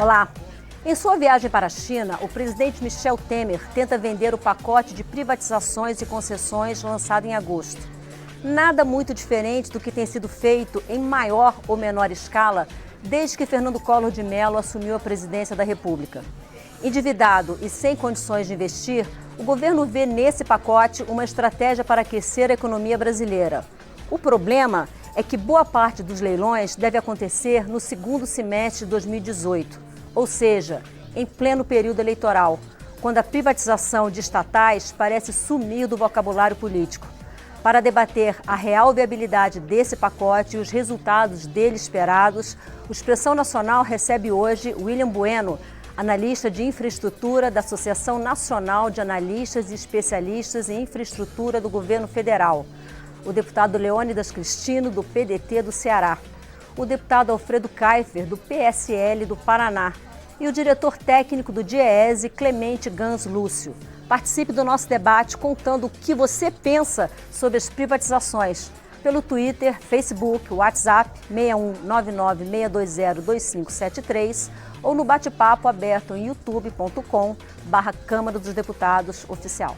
Olá. Em sua viagem para a China, o presidente Michel Temer tenta vender o pacote de privatizações e concessões lançado em agosto. Nada muito diferente do que tem sido feito em maior ou menor escala desde que Fernando Collor de Mello assumiu a presidência da República. Endividado e sem condições de investir, o governo vê nesse pacote uma estratégia para aquecer a economia brasileira. O problema é que boa parte dos leilões deve acontecer no segundo semestre de 2018, ou seja, em pleno período eleitoral, quando a privatização de estatais parece sumir do vocabulário político. Para debater a real viabilidade desse pacote e os resultados dele esperados, o Expressão Nacional recebe hoje William Bueno, analista de infraestrutura da Associação Nacional de Analistas e Especialistas em Infraestrutura do Governo Federal, o deputado Leônidas Cristino, do PDT do Ceará, o deputado Alfredo Kaifer, do PSL do Paraná, e o diretor técnico do DIEESE, Clemente Gans Lúcio. Participe do nosso debate contando o que você pensa sobre as privatizações pelo Twitter, Facebook, WhatsApp 61996202573 ou no bate-papo aberto em youtube.com/Câmara dos Deputados Oficial.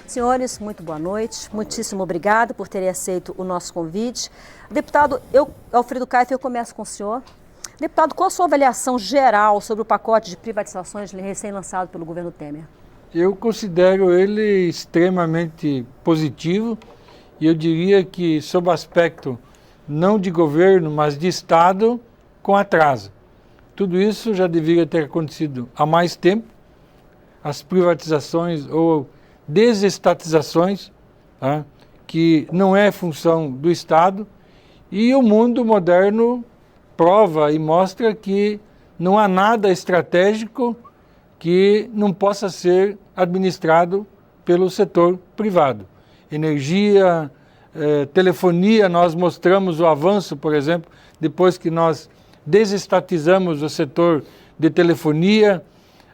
Senhores, muito boa noite. Muitíssimo obrigado por terem aceito o nosso convite. Deputado, Alfredo Kaifer, eu começo com o senhor. Deputado, qual a sua avaliação geral sobre o pacote de privatizações recém-lançado pelo governo Temer? Eu considero ele extremamente positivo e eu diria que, sob o aspecto não de governo, mas de Estado, com atraso. Tudo isso já deveria ter acontecido há mais tempo. As privatizações ou desestatizações, tá, que não é função do Estado, e o mundo moderno prova e mostra que não há nada estratégico que não possa ser administrado pelo setor privado. Energia, telefonia, nós mostramos o avanço, por exemplo, depois que nós desestatizamos o setor de telefonia,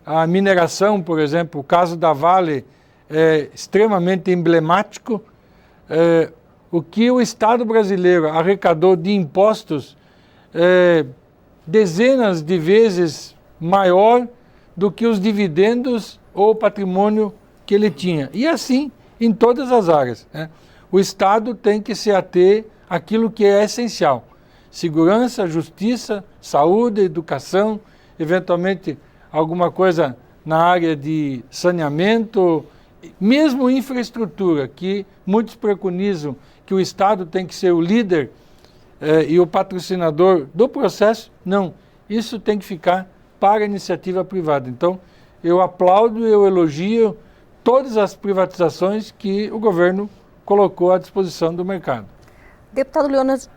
a mineração, por exemplo, o caso da Vale é extremamente emblemático. O que o Estado brasileiro arrecadou de impostos dezenas de vezes maior do que os dividendos ou patrimônio que ele tinha. E assim em todas as áreas, né? O Estado tem que se ater àquilo que é essencial: segurança, justiça, saúde, educação, eventualmente alguma coisa na área de saneamento, mesmo infraestrutura, que muitos preconizam que o Estado tem que ser o líder e o patrocinador do processo. Não, isso tem que ficar para a iniciativa privada. Então, eu aplaudo e eu elogio todas as privatizações que o governo colocou à disposição do mercado. Deputado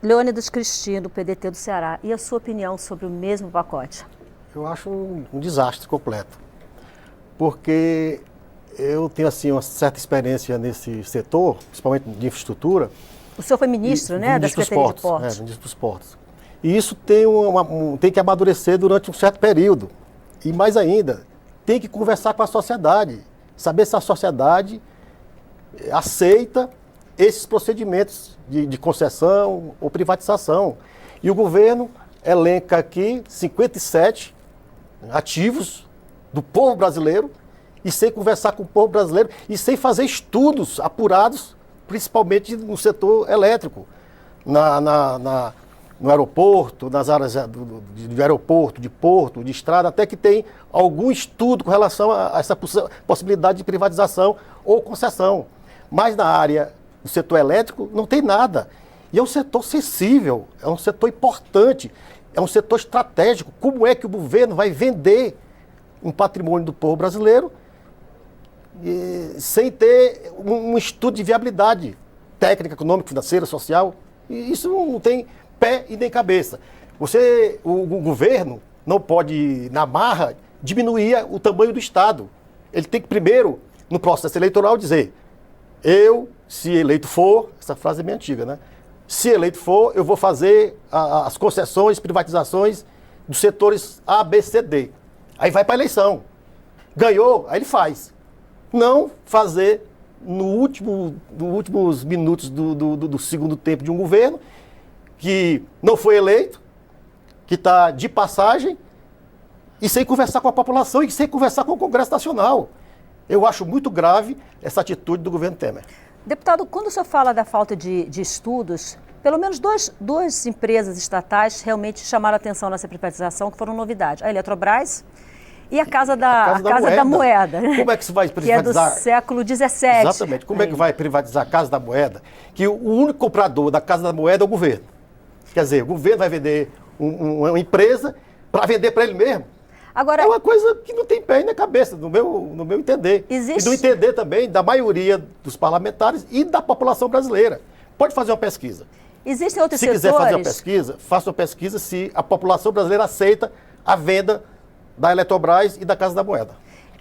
Leônidas Cristino, do PDT do Ceará, e a sua opinião sobre o mesmo pacote? Eu acho um desastre completo, porque eu tenho assim uma certa experiência nesse setor, principalmente de infraestrutura. O senhor foi ministro, né, da Secretaria de Portos? Ministro dos Portos. E isso tem que amadurecer durante um certo período. E mais ainda, tem que conversar com a sociedade, saber se a sociedade aceita esses procedimentos de concessão ou privatização. E o governo elenca aqui 57 ativos do povo brasileiro, e sem conversar com o povo brasileiro e sem fazer estudos apurados, principalmente no setor elétrico, no aeroporto, nas áreas do aeroporto, de porto, de estrada, até que tem algum estudo com relação a essa possibilidade de privatização ou concessão. Mas na área do setor elétrico não tem nada. E é um setor sensível, é um setor importante, é um setor estratégico. Como é que o governo vai vender um patrimônio do povo brasileiro sem ter um estudo de viabilidade técnica, econômica, financeira, social? E isso não tem pé e nem cabeça. O governo não pode, na marra, diminuir o tamanho do Estado. Ele tem que primeiro, no processo eleitoral, dizer: se eleito for, essa frase é bem antiga, né? Se eleito for, eu vou fazer as concessões, privatizações dos setores A, B, C, D. Aí vai para a eleição. Ganhou, aí ele faz. Não fazer nos últimos minutos do segundo tempo de um governo que não foi eleito, que está de passagem, e sem conversar com a população e sem conversar com o Congresso Nacional. Eu acho muito grave essa atitude do governo Temer. Deputado, quando o senhor fala da falta de estudos, pelo menos duas empresas estatais realmente chamaram a atenção nessa privatização, que foram novidade. A Eletrobras e a Casa da Moeda. Como é que isso vai privatizar? Que é do século XVII. Exatamente. Como é que vai privatizar a Casa da Moeda? Que o único comprador da Casa da Moeda é o governo. Quer dizer, o governo vai vender uma empresa para vender para ele mesmo. Agora, é uma coisa que não tem pé nem cabeça, no meu entender. E do entender também da maioria dos parlamentares e da população brasileira. Pode fazer uma pesquisa. Existem outros setores... Se quiser fazer uma pesquisa, faça uma pesquisa se a população brasileira aceita a venda da Eletrobras e da Casa da Moeda.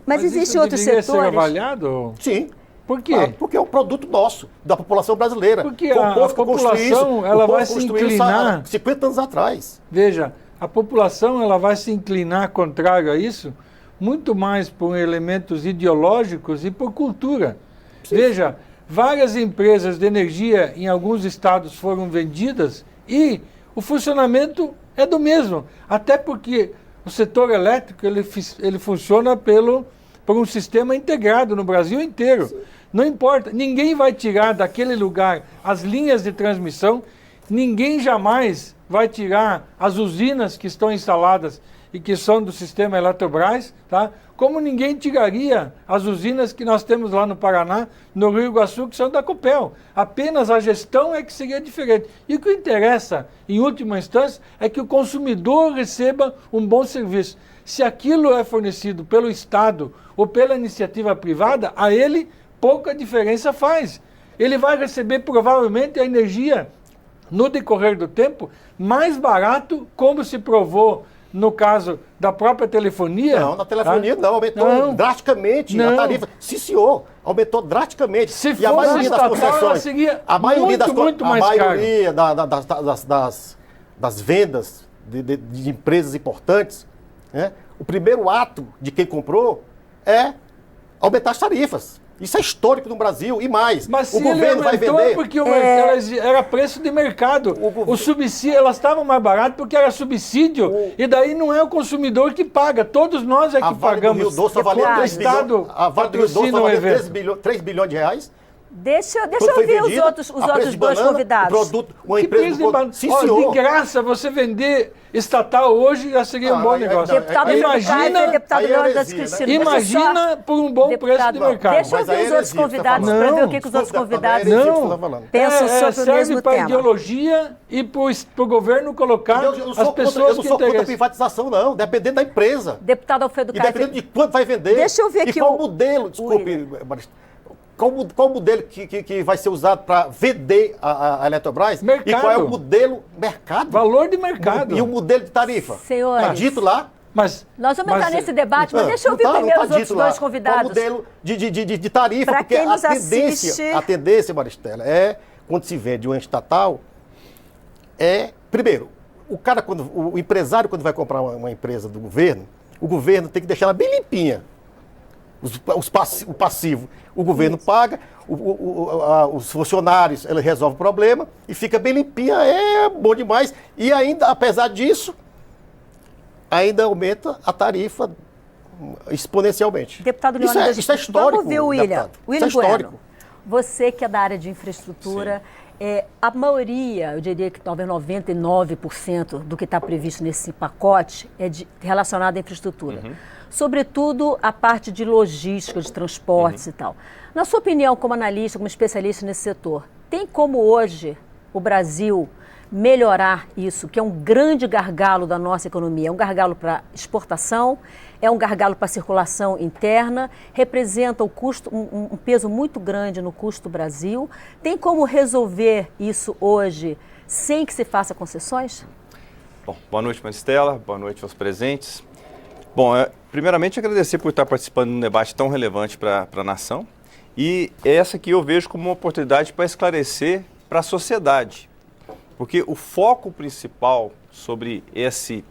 Mas existem outros setores... ser avaliado? Sim. Por quê? Porque é um produto nosso, da população brasileira. Porque a população ela vai se inclinar... 50 anos atrás. Veja, a população ela vai se inclinar contrário a isso muito mais por elementos ideológicos e por cultura. Sim. Veja, várias empresas de energia em alguns estados foram vendidas e o funcionamento é do mesmo. Até porque o setor elétrico ele funciona por um sistema integrado no Brasil inteiro. Sim. Não importa, ninguém vai tirar daquele lugar as linhas de transmissão, ninguém jamais vai tirar as usinas que estão instaladas e que são do sistema Eletrobras, tá? Como ninguém tiraria as usinas que nós temos lá no Paraná, no Rio Iguaçu, que são da Copel. Apenas a gestão é que seria diferente. E o que interessa, em última instância, é que o consumidor receba um bom serviço. Se aquilo é fornecido pelo Estado ou pela iniciativa privada, a ele pouca diferença faz. Ele vai receber provavelmente a energia no decorrer do tempo, mais barato, como se provou no caso da própria telefonia. Não, na telefonia não, aumentou drasticamente a tarifa. Sim, senhor, aumentou drasticamente. Se fosse a maioria das concessões, seria muito mais caro. A maioria das vendas de empresas importantes, né, o primeiro ato de quem comprou é aumentar as tarifas. Isso é histórico no Brasil e mais. Mas o governo vai vender porque era preço de mercado. O subsídio, elas estavam mais baratas porque era subsídio e daí não é o consumidor que paga. Todos nós é que pagamos. A Vale do Rio Doce valia 3 bilhões de reais. Deixa eu ouvir os outros dois convidados. Uma empresa de graça, você vender estatal hoje já seria um bom negócio. Imagina por um bom preço de mercado. Deixa eu ouvir os outros convidados para ver o que os outros convidados pensam sobre o mesmo tema. Para a ideologia e para o governo colocar as pessoas que interessam. Eu não sou contra a privatização, não, dependendo da empresa. Deputado Alfredo Caio. Dependendo de quanto vai vender. Deixa eu ver aqui e qual modelo, desculpe, qual o modelo que vai ser usado para vender a Eletrobras? Mercado. E qual é o modelo mercado? Valor de mercado. E o modelo de tarifa? Senhores, está dito lá. Nós vamos entrar nesse debate, mas deixa eu ouvir primeiro os outros dois convidados. Qual o modelo de tarifa? Pra porque quem nos a tendência, Maristela, quando se vende uma estatal, primeiro, o empresário, quando vai comprar uma empresa do governo, o governo tem que deixar ela bem limpinha. O passivo, o governo paga, os funcionários, ele resolve o problema e fica bem limpinha, é bom demais. E ainda, apesar disso, ainda aumenta a tarifa exponencialmente. Deputado Leônidas, isso é histórico. Vamos ver o William. Isso é histórico. Bueno, você que é da área de infraestrutura, a maioria, eu diria que talvez 99% do que está previsto nesse pacote é relacionado à infraestrutura. Uhum. Sobretudo a parte de logística, de transportes e tal. Na sua opinião, como analista, como especialista nesse setor, tem como hoje o Brasil melhorar isso, que é um grande gargalo da nossa economia? É um gargalo para exportação, é um gargalo para circulação interna, representa o custo, um peso muito grande no custo do Brasil. Tem como resolver isso hoje sem que se faça concessões? Bom, boa noite, Maristela, boa noite aos presentes. Bom, primeiramente agradecer por estar participando de um debate tão relevante para a nação e essa aqui eu vejo como uma oportunidade para esclarecer para a sociedade, porque o foco principal sobre esse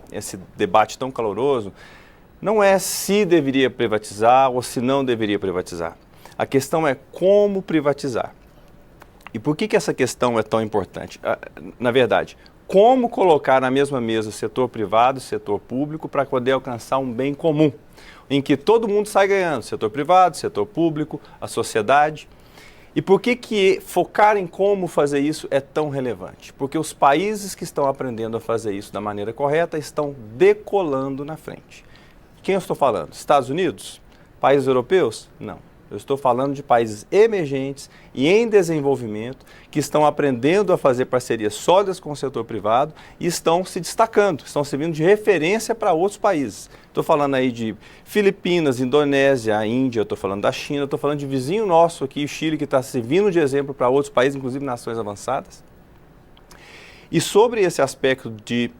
debate tão caloroso não é se deveria privatizar ou se não deveria privatizar. A questão é como privatizar. E por que essa questão é tão importante? Na verdade, como colocar na mesma mesa setor privado e setor público para poder alcançar um bem comum, em que todo mundo sai ganhando, setor privado, setor público, a sociedade. E por que focar em como fazer isso é tão relevante? Porque os países que estão aprendendo a fazer isso da maneira correta estão decolando na frente. Quem eu estou falando? Estados Unidos? Países europeus? Não. Eu estou falando de países emergentes e em desenvolvimento que estão aprendendo a fazer parcerias sólidas com o setor privado e estão se destacando, estão servindo de referência para outros países. Estou falando aí de Filipinas, Indonésia, a Índia, estou falando da China, estou falando de vizinho nosso aqui, o Chile, que está servindo de exemplo para outros países, inclusive nações avançadas. E sobre esse aspecto de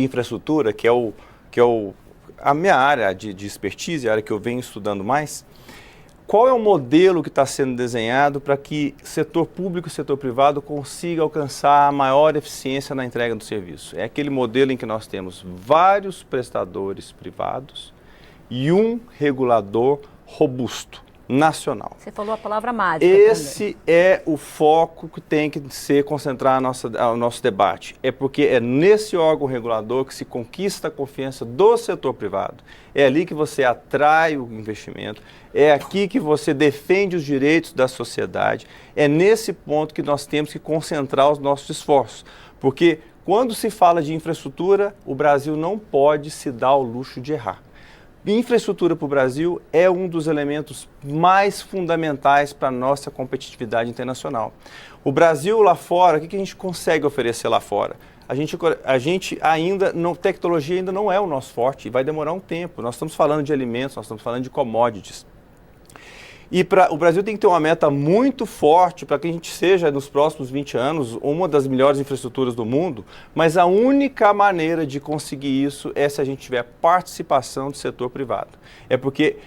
infraestrutura, que é a minha área de expertise, a área que eu venho estudando mais, qual é o modelo que está sendo desenhado para que setor público e setor privado consiga alcançar a maior eficiência na entrega do serviço? É aquele modelo em que nós temos vários prestadores privados e um regulador robusto, nacional. Você falou a palavra mágica. Esse é o foco que tem que ser concentrar o nosso debate. É porque é nesse órgão regulador que se conquista a confiança do setor privado. É ali que você atrai o investimento, é aqui que você defende os direitos da sociedade. É nesse ponto que nós temos que concentrar os nossos esforços. Porque quando se fala de infraestrutura, o Brasil não pode se dar ao luxo de errar. Infraestrutura para o Brasil é um dos elementos mais fundamentais para a nossa competitividade internacional. O Brasil lá fora, o que a gente consegue oferecer lá fora? A gente ainda, tecnologia ainda não é o nosso forte e vai demorar um tempo. Nós estamos falando de alimentos, nós estamos falando de commodities. E o Brasil tem que ter uma meta muito forte para que a gente seja, nos próximos 20 anos, uma das melhores infraestruturas do mundo, mas a única maneira de conseguir isso é se a gente tiver participação do setor privado. É porque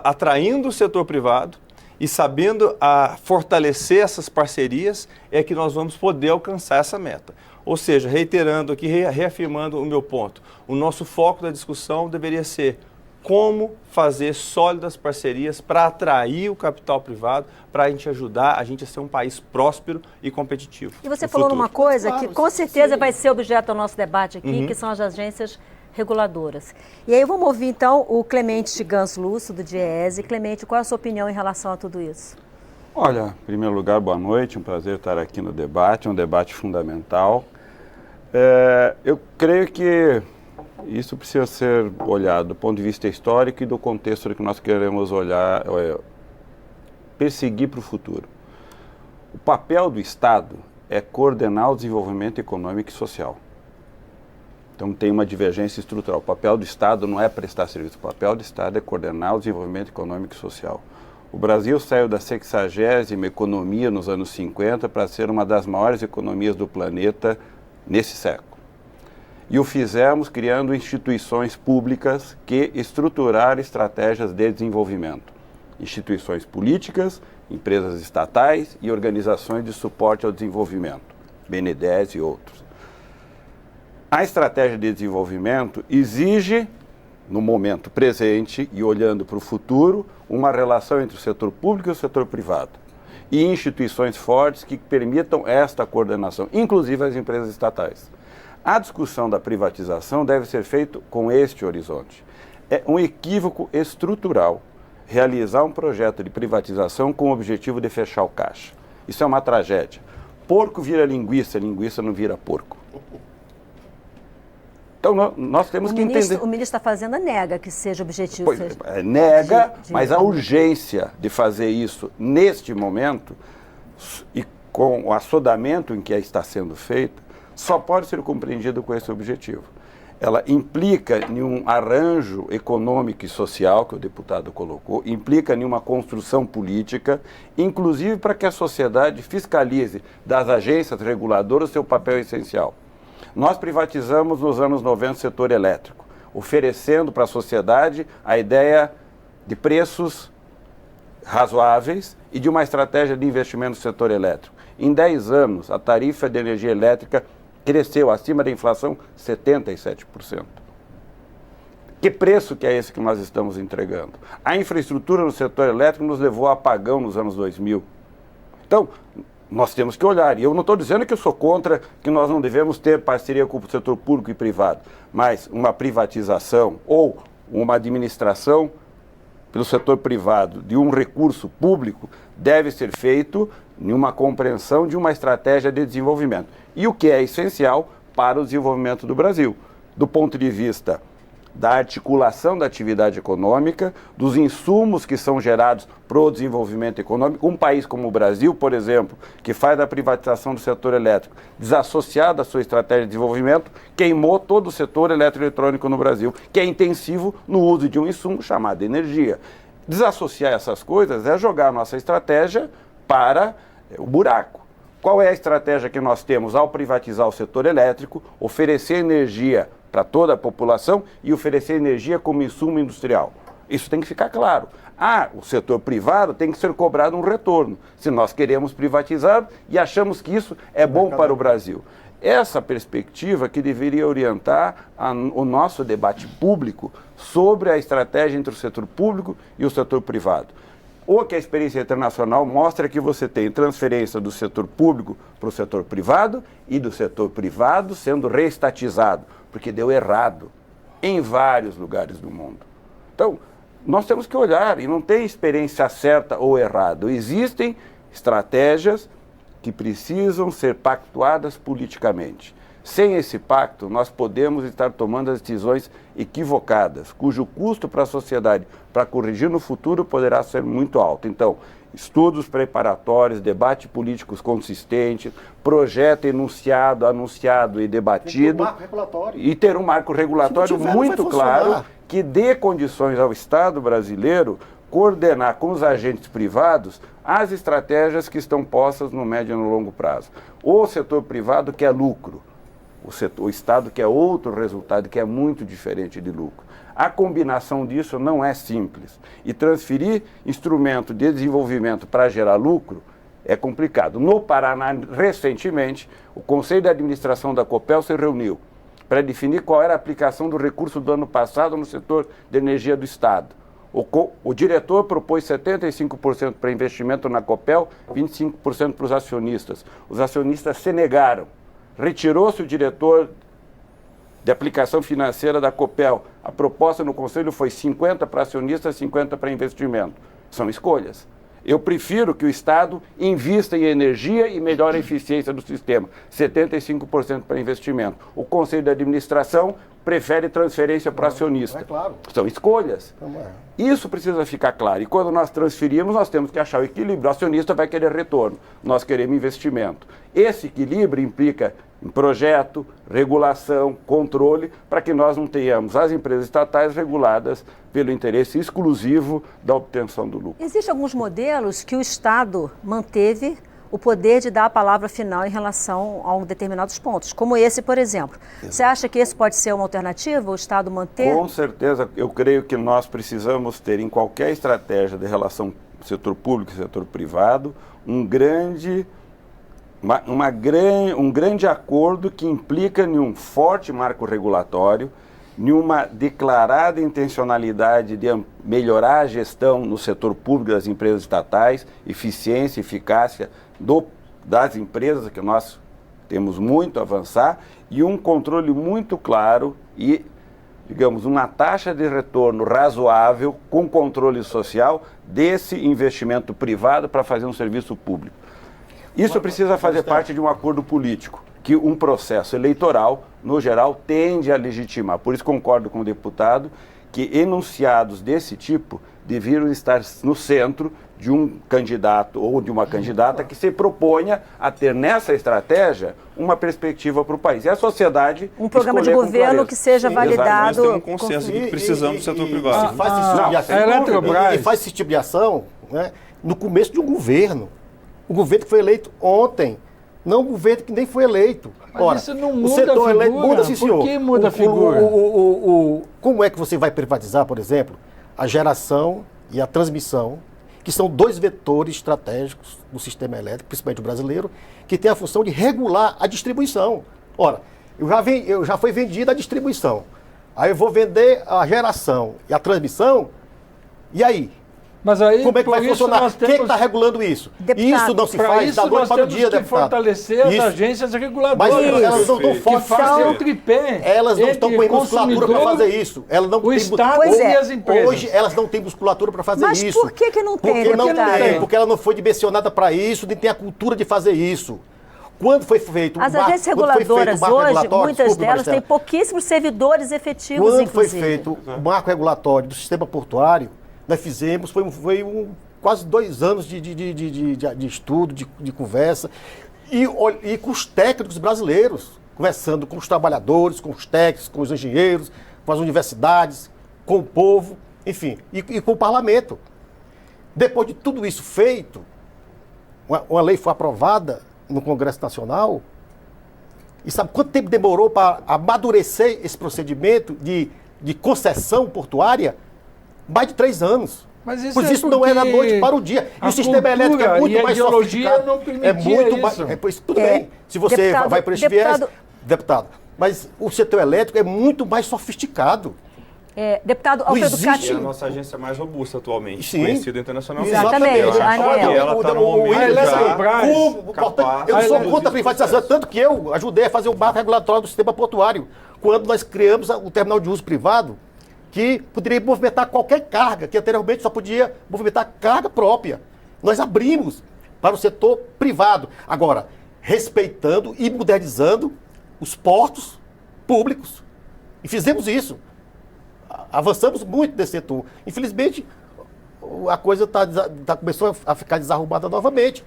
atraindo o setor privado e sabendo fortalecer essas parcerias é que nós vamos poder alcançar essa meta. Ou seja, reiterando aqui, reafirmando o meu ponto, o nosso foco da discussão deveria ser como fazer sólidas parcerias para atrair o capital privado, para a gente ajudar a gente a ser um país próspero e competitivo. E você falou numa coisa que com certeza sim, vai ser objeto do nosso debate aqui, que são as agências reguladoras. E aí vamos ouvir então o Clemente Chigans Lúcio, do DIEESE. Clemente, qual é a sua opinião em relação a tudo isso? Olha, em primeiro lugar, boa noite, um prazer estar aqui no debate, um debate fundamental. Eu creio que isso precisa ser olhado do ponto de vista histórico e do contexto que nós queremos olhar, perseguir para o futuro. O papel do Estado é coordenar o desenvolvimento econômico e social. Então tem uma divergência estrutural. O papel do Estado não é prestar serviço, o papel do Estado é coordenar o desenvolvimento econômico e social. O Brasil saiu da 60ª economia nos anos 50 para ser uma das maiores economias do planeta nesse século. E o fizemos criando instituições públicas que estruturaram estratégias de desenvolvimento. Instituições políticas, empresas estatais e organizações de suporte ao desenvolvimento, BNDES e outros. A estratégia de desenvolvimento exige, no momento presente e olhando para o futuro, uma relação entre o setor público e o setor privado. E instituições fortes que permitam esta coordenação, inclusive as empresas estatais. A discussão da privatização deve ser feita com este horizonte. É um equívoco estrutural realizar um projeto de privatização com o objetivo de fechar o caixa. Isso é uma tragédia. Porco vira linguiça, linguiça não vira porco. Então nós temos que entender... O ministro da Fazenda nega que seja objetivo. Pois, nega, mas a urgência de fazer isso neste momento e com o assodamento em que está sendo feito, só pode ser compreendido com esse objetivo. Ela implica em um arranjo econômico e social, que o deputado colocou, implica em uma construção política, inclusive para que a sociedade fiscalize das agências reguladoras seu papel essencial. Nós privatizamos nos anos 90 o setor elétrico, oferecendo para a sociedade a ideia de preços razoáveis e de uma estratégia de investimento no setor elétrico. Em 10 anos, a tarifa de energia elétrica cresceu acima da inflação 77%. Que preço que é esse que nós estamos entregando? A infraestrutura no setor elétrico nos levou a apagão nos anos 2000. Então, nós temos que olhar. E eu não estou dizendo que eu sou contra que nós não devemos ter parceria com o setor público e privado, mas uma privatização ou uma administração pelo setor privado de um recurso público deve ser feito em uma compreensão de uma estratégia de desenvolvimento. E o que é essencial para o desenvolvimento do Brasil, do ponto de vista da articulação da atividade econômica, dos insumos que são gerados para o desenvolvimento econômico. Um país como o Brasil, por exemplo, que faz da privatização do setor elétrico desassociado da sua estratégia de desenvolvimento, queimou todo o setor eletroeletrônico no Brasil, que é intensivo no uso de um insumo chamado energia. Desassociar essas coisas é jogar a nossa estratégia para o buraco. Qual é a estratégia que nós temos ao privatizar o setor elétrico, oferecer energia para toda a população e oferecer energia como insumo industrial? Isso tem que ficar claro. O setor privado tem que ser cobrado um retorno, se nós queremos privatizar e achamos que isso é bom para o Brasil. Essa perspectiva que deveria orientar o nosso debate público sobre a estratégia entre o setor público e o setor privado. O que a experiência internacional mostra é que você tem transferência do setor público para o setor privado e do setor privado sendo reestatizado, porque deu errado em vários lugares do mundo. Então, nós temos que olhar, e não tem experiência certa ou errada. Existem estratégias que precisam ser pactuadas politicamente. Sem esse pacto, nós podemos estar tomando as decisões equivocadas, cujo custo para a sociedade, para corrigir no futuro, poderá ser muito alto. Então, estudos preparatórios, debate políticos consistentes, projeto enunciado, anunciado e debatido. E ter um marco regulatório muito claro que dê condições ao Estado brasileiro coordenar com os agentes privados as estratégias que estão postas no médio e no longo prazo. O setor privado quer lucro. O Estado quer outro resultado que é muito diferente de lucro. A combinação disso não é simples. E transferir instrumento de desenvolvimento para gerar lucro é complicado. No Paraná, recentemente, o Conselho de Administração da Copel se reuniu para definir qual era a aplicação do recurso do ano passado no setor de energia do Estado. O diretor propôs 75% para investimento na Copel, 25% para os acionistas. Os acionistas se negaram. Retirou-se o diretor de aplicação financeira da Copel. A proposta no Conselho foi 50% para acionistas, 50% para investimento. São escolhas. Eu prefiro que o Estado invista em energia e melhore a eficiência do sistema. 75% para investimento. O Conselho de Administração prefere transferência para o acionista. Claro. São escolhas. Isso precisa ficar claro. E quando nós transferimos, nós temos que achar o equilíbrio. O acionista vai querer retorno. Nós queremos investimento. Esse equilíbrio implica em projeto, regulação, controle, para que nós não tenhamos as empresas estatais reguladas pelo interesse exclusivo da obtenção do lucro. Existem alguns modelos que o Estado manteve o poder de dar a palavra final em relação a determinados pontos, como esse, por exemplo. Você acha que esse pode ser uma alternativa, o Estado manter? Com certeza, eu creio que nós precisamos ter em qualquer estratégia de relação setor público e setor privado um grande acordo que implica em um forte marco regulatório, em uma declarada intencionalidade de melhorar a gestão no setor público das empresas estatais, eficiência e eficácia das empresas, que nós temos muito a avançar, e um controle muito claro e, digamos, uma taxa de retorno razoável com controle social desse investimento privado para fazer um serviço público. Isso precisa fazer parte de um acordo político, que um processo eleitoral, no geral, tende a legitimar. Por isso concordo com o deputado que enunciados desse tipo deveriam estar no centro de um candidato ou de uma candidata que se proponha a ter nessa estratégia uma perspectiva para o país. E a sociedade... Um programa de governo que seja validado... Nós temos um consenso de que precisamos do setor privado. E faz esse tipo de ação, né, no começo de um governo. O governo que foi eleito ontem, não o governo que nem foi eleito. Mas ora, isso não muda o setor a figura. Eleito, muda, sim, senhor. Por que muda a figura? Como é que você vai privatizar, por exemplo, a geração e a transmissão, que são dois vetores estratégicos do sistema elétrico, principalmente o brasileiro, que tem a função de regular a distribuição. Ora, eu já foi vendida a distribuição. Aí eu vou vender a geração e a transmissão, e aí? Mas aí, Como é que vai funcionar? Quem está regulando isso? Deputado, Isso não se para faz isso da noite nós para o temos dia, que deputado. fortalecer as Isso. agências Mas reguladoras. elas não estão que fortes. façam o tripé. Elas não estão entre com musculatura para consumidor, fazer isso. Elas não o têm Estado Pois e é. as empresas. Hoje elas não têm musculatura para fazer Mas isso. por que não tem, Porque não deputado? tem, porque ela não foi dimensionada para isso, nem tem a cultura de fazer isso. Quando foi feito As o marco- agências quando foi feito o reguladoras marco hoje, regulatório, muitas desculpe, delas têm Maristela, pouquíssimos servidores efetivos, quando foi inclusive. feito o marco regulatório do sistema portuário, nós fizemos, quase 2 anos de estudo, de conversa, e com os técnicos brasileiros, conversando com os trabalhadores, com os técnicos, com os engenheiros, com as universidades, com o povo, enfim, e com o parlamento. Depois de tudo isso feito, uma lei foi aprovada no Congresso Nacional, e sabe quanto tempo demorou para amadurecer esse procedimento de concessão portuária? Mais de 3 anos. Mas isso Pois é isso não é da porque noite para o dia. E a o sistema cultura elétrico é e muito a mais ideologia sofisticado. não permitia isso. Pois, tudo bem, se você Deputado, vai por esse deputado- viés, deputado, mas o setor elétrico é muito mais sofisticado. Deputado Alfredo existe- E é a Cati, nossa agência mais robusta atualmente, Sim. conhecida internacionalmente. Exatamente, Eu acho a que ANEEL. ela está no momento a Eletrobras, já capaz. Eu não sou Aí, contra a privatização, tanto que eu ajudei a fazer o marco regulatório do sistema portuário, quando nós criamos o terminal de uso privado, que poderia movimentar qualquer carga, que anteriormente só podia movimentar carga própria. Nós abrimos para o setor privado. Agora, respeitando e modernizando os portos públicos. E fizemos isso. Avançamos muito nesse setor. Infelizmente, a coisa começou a ficar desarrumada novamente.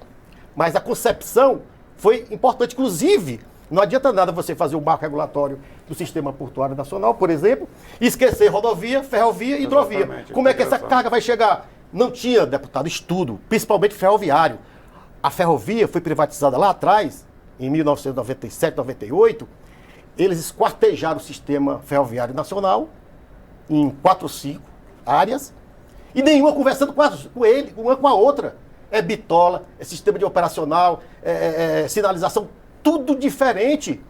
Mas a concepção foi importante. Inclusive, não adianta nada você fazer o marco regulatório do sistema portuário nacional, por exemplo, e esquecer rodovia, ferrovia e hidrovia. Exatamente, Como é que essa integração. carga vai chegar? Não tinha, deputado, estudo, principalmente ferroviário. A ferrovia foi privatizada lá atrás, em 1997, 98. Eles esquartejaram o sistema ferroviário nacional em 4 ou 5 áreas, e nenhuma conversando com ele, uma com a outra. É bitola, é sistema de operacional, sinalização, tudo diferente.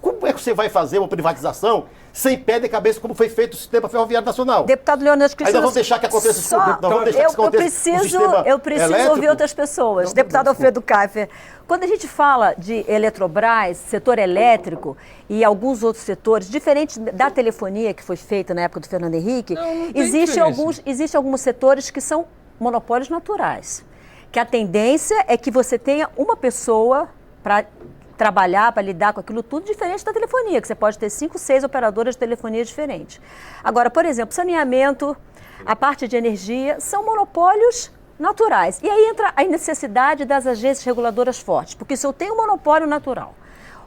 Como é que você vai fazer uma privatização sem pé de cabeça, como foi feito o sistema ferroviário nacional? deputado Leonardo Cristina... Aí nós vamos deixar que aconteça isso. Só- Nós vamos deixar que isso eu aconteça preciso, no sistema eu preciso elétrico. ouvir outras pessoas. Não, Deputado desculpa. Alfredo Kaifer, quando a gente fala de Eletrobras, setor elétrico e alguns outros setores, diferente da telefonia que foi feita na época do Fernando Henrique, tem existem alguns setores que são monopólios naturais. Que a tendência é que você tenha uma pessoa para trabalhar, para lidar com aquilo tudo, diferente da telefonia, que você pode ter 5, 6 operadoras de telefonia diferentes. Agora, por exemplo, saneamento, a parte de energia, são monopólios naturais. E aí entra a necessidade das agências reguladoras fortes, porque se eu tenho um monopólio natural,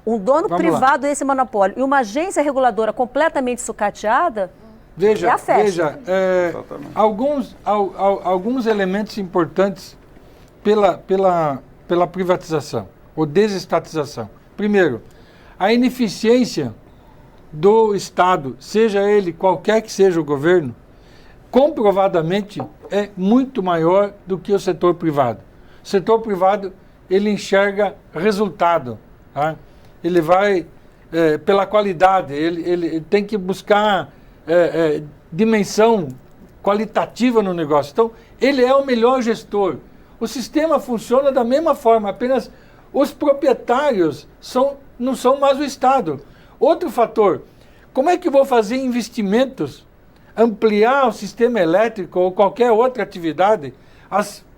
um dono Vamos privado desse monopólio e uma agência reguladora completamente sucateada, é Veja, a festa. Exatamente. alguns elementos importantes pela privatização ou desestatização. Primeiro, a ineficiência do Estado, seja ele qualquer que seja o governo, comprovadamente é muito maior do que o setor privado. O setor privado, ele enxerga resultado, tá? Ele vai pela qualidade, ele tem que buscar dimensão qualitativa no negócio. Então, ele é o melhor gestor. O sistema funciona da mesma forma, apenas os proprietários não são mais o Estado. Outro fator, como é que eu vou fazer investimentos, ampliar o sistema elétrico ou qualquer outra atividade,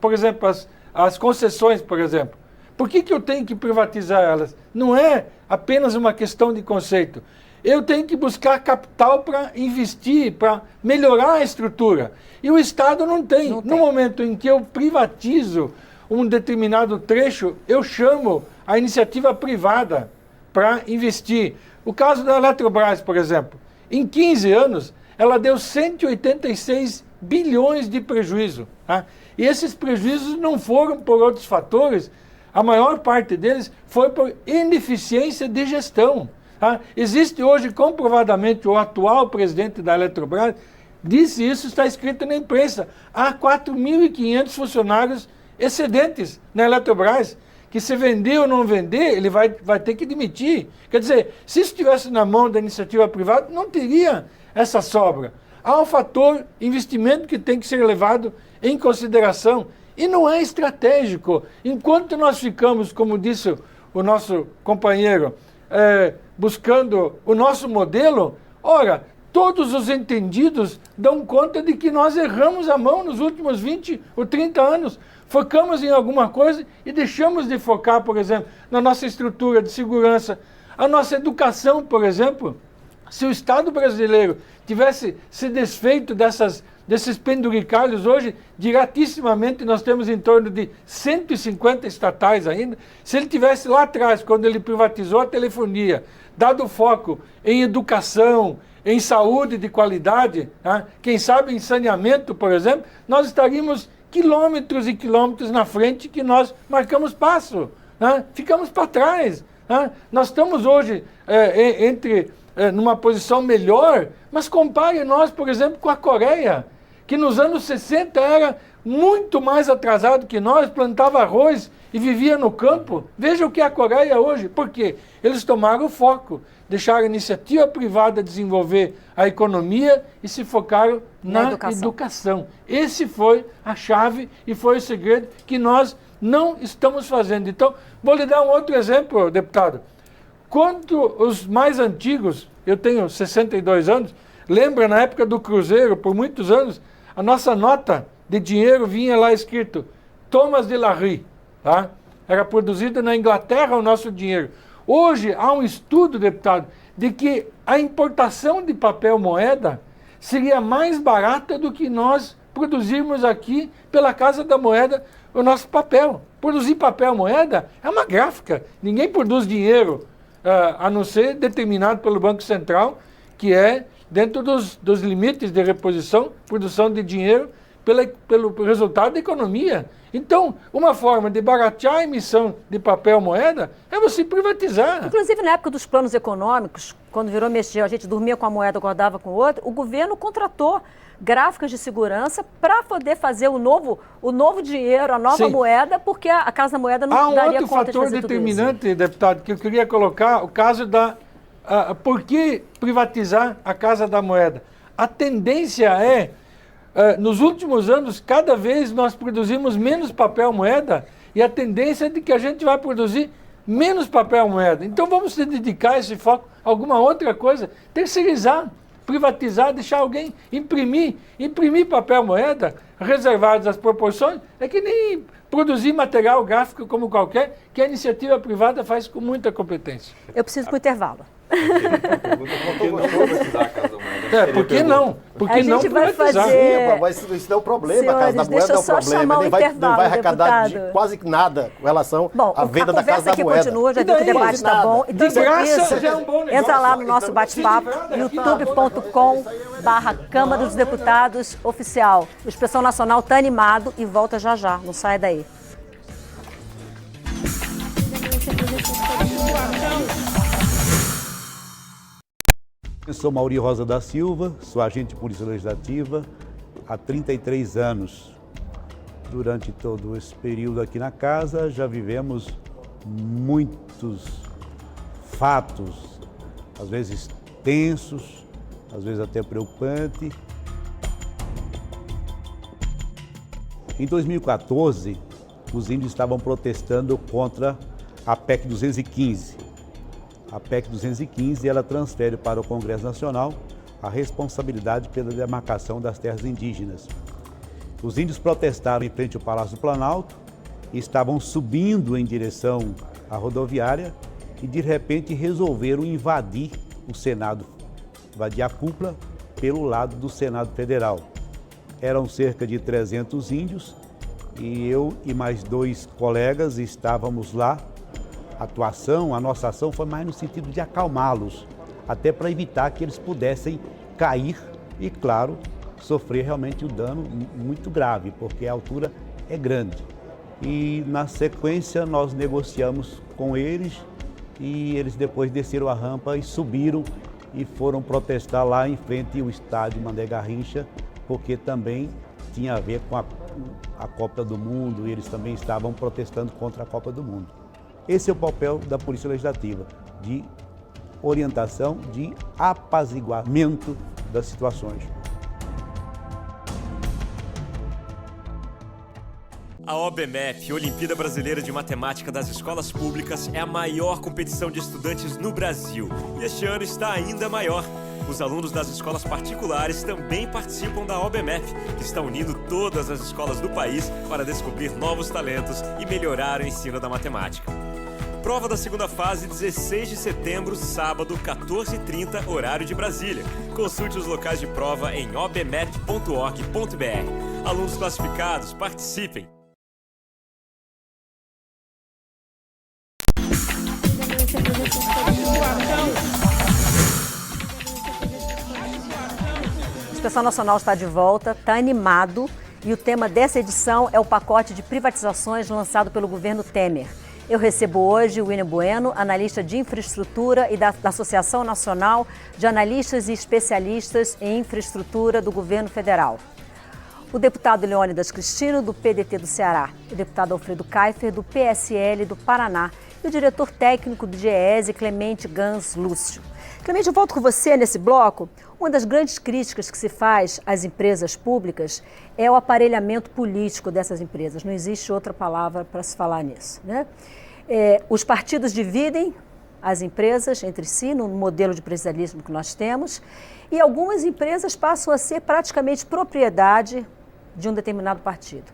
por exemplo, as concessões, por exemplo. Por que eu tenho que privatizar elas? Não é apenas uma questão de conceito. Eu tenho que buscar capital para investir, para melhorar a estrutura. E o Estado não tem. No momento em que eu privatizo um determinado trecho, eu chamo a iniciativa privada para investir. O caso da Eletrobras, por exemplo, em 15 anos, ela deu 186 bilhões de prejuízo. Tá? E esses prejuízos não foram por outros fatores, a maior parte deles foi por ineficiência de gestão. Tá? Existe hoje, comprovadamente, o atual presidente da Eletrobras disse isso, está escrito na imprensa. Há 4.500 funcionários excedentes na Eletrobras, que se vender ou não vender, ele vai ter que demitir. Quer dizer, se isso estivesse na mão da iniciativa privada, não teria essa sobra. há um fator investimento que tem que ser levado em consideração e não é estratégico. Enquanto nós ficamos, como disse o nosso companheiro, buscando o nosso modelo, ora, todos os entendidos dão conta de que nós erramos a mão nos últimos 20 ou 30 anos. Focamos em alguma coisa e deixamos de focar, por exemplo, na nossa estrutura de segurança, a nossa educação, por exemplo. Se o Estado brasileiro tivesse se desfeito desses penduricalhos, hoje, diretissimamente, nós temos em torno de 150 estatais ainda. Se ele tivesse lá atrás, quando ele privatizou a telefonia, dado foco em educação, em saúde de qualidade, tá? Quem sabe em saneamento, por exemplo, nós estaríamos quilômetros e quilômetros na frente que nós marcamos passo, né? Ficamos para trás. Né? Nós estamos hoje numa posição melhor, mas compare nós, por exemplo, com a Coreia, que nos anos 60 era muito mais atrasado que nós, plantava arroz e vivia no campo. Veja o que é a Coreia hoje. Por quê? Eles tomaram o foco, deixaram a iniciativa privada desenvolver a economia e se focaram na educação. Esse foi a chave e foi o segredo que nós não estamos fazendo. Então, vou lhe dar um outro exemplo, deputado. Quando os mais antigos, eu tenho 62 anos, lembra na época do Cruzeiro, por muitos anos, a nossa nota de dinheiro vinha lá escrito Thomas de Larry, tá? Era produzido na Inglaterra o nosso dinheiro. Hoje há um estudo, deputado, de que a importação de papel moeda seria mais barata do que nós produzirmos aqui pela Casa da Moeda o nosso papel. Produzir papel moeda é uma gráfica. Ninguém produz dinheiro a não ser determinado pelo Banco Central, que é dentro dos limites de reposição, produção de dinheiro pelo resultado da economia. Então, uma forma de baratear a emissão de papel moeda é você privatizar. Inclusive, na época dos planos econômicos, quando virou mexer, a gente dormia com a moeda, acordava com outra, o governo contratou gráficas de segurança para poder fazer o novo dinheiro, a nova moeda, porque a Casa da Moeda não daria conta de fazer tudo isso. Há um outro fator determinante, deputado, que eu queria colocar, o caso da... por que privatizar a Casa da Moeda? A tendência é, nos últimos anos, cada vez nós produzimos menos papel moeda e a tendência é de que a gente vai produzir menos papel moeda. Então vamos se dedicar esse foco a alguma outra coisa, terceirizar, privatizar, deixar alguém imprimir papel moeda, reservados as proporções, é que nem produzir material gráfico como qualquer, que a iniciativa privada faz com muita competência. Eu preciso para o intervalo. Por que não? Porque não privatizar? Mas isso não é o problema, a Casa da Moeda é o problema. Ele não vai arrecadar de quase nada com relação à venda da Casa da Moeda. Continua, já viu que o debate está bom. De graça já é um bom negócio. Entra lá no nosso bate-papo, youtube.com/Câmara dos Deputados Oficial. O Expressão Nacional está animado e volta já já, não sai daí. Eu sou Mauri Rosa da Silva, sou agente de Polícia Legislativa há 33 anos. Durante todo esse período aqui na casa, já vivemos muitos fatos, às vezes tensos, às vezes até preocupantes. Em 2014, os índios estavam protestando contra a PEC 215. A PEC 215, ela transfere para o Congresso Nacional a responsabilidade pela demarcação das terras indígenas. Os índios protestaram em frente ao Palácio do Planalto, estavam subindo em direção à rodoviária e, de repente, resolveram invadir o Senado, invadir a cúpula pelo lado do Senado Federal. Eram cerca de 300 índios e eu e mais 2 colegas estávamos lá. A nossa ação foi mais no sentido de acalmá-los, até para evitar que eles pudessem cair e, claro, sofrer realmente um dano muito grave, porque a altura é grande. E, na sequência, nós negociamos com eles e eles depois desceram a rampa e subiram e foram protestar lá em frente ao estádio Mané Garrincha, porque também tinha a ver com a Copa do Mundo e eles também estavam protestando contra a Copa do Mundo. Esse é o papel da Polícia Legislativa, de orientação, de apaziguamento das situações. A OBMEP, Olimpíada Brasileira de Matemática das Escolas Públicas, é a maior competição de estudantes no Brasil. E este ano está ainda maior. Os alunos das escolas particulares também participam da OBMEP, que está unindo todas as escolas do país para descobrir novos talentos e melhorar o ensino da matemática. Prova da segunda fase, 16 de setembro, sábado, 14h30, horário de Brasília. Consulte os locais de prova em obmep.org.br. Alunos classificados, participem! O Inspeção Nacional está de volta, está animado e o tema dessa edição é o pacote de privatizações lançado pelo governo Temer. Eu recebo hoje o William Bueno, analista de infraestrutura e da Associação Nacional de Analistas e Especialistas em Infraestrutura do Governo Federal. O deputado Leônidas Cristino, do PDT do Ceará, o deputado Alfredo Kaifer, do PSL do Paraná, e o diretor técnico do DIEESE, Clemente Gans Lúcio. Clemente, eu volto com você nesse bloco. Uma das grandes críticas que se faz às empresas públicas é o aparelhamento político dessas empresas. Não existe outra palavra para se falar nisso, né? Os partidos dividem as empresas entre si, no modelo de presidencialismo que nós temos, e algumas empresas passam a ser praticamente propriedade de um determinado partido.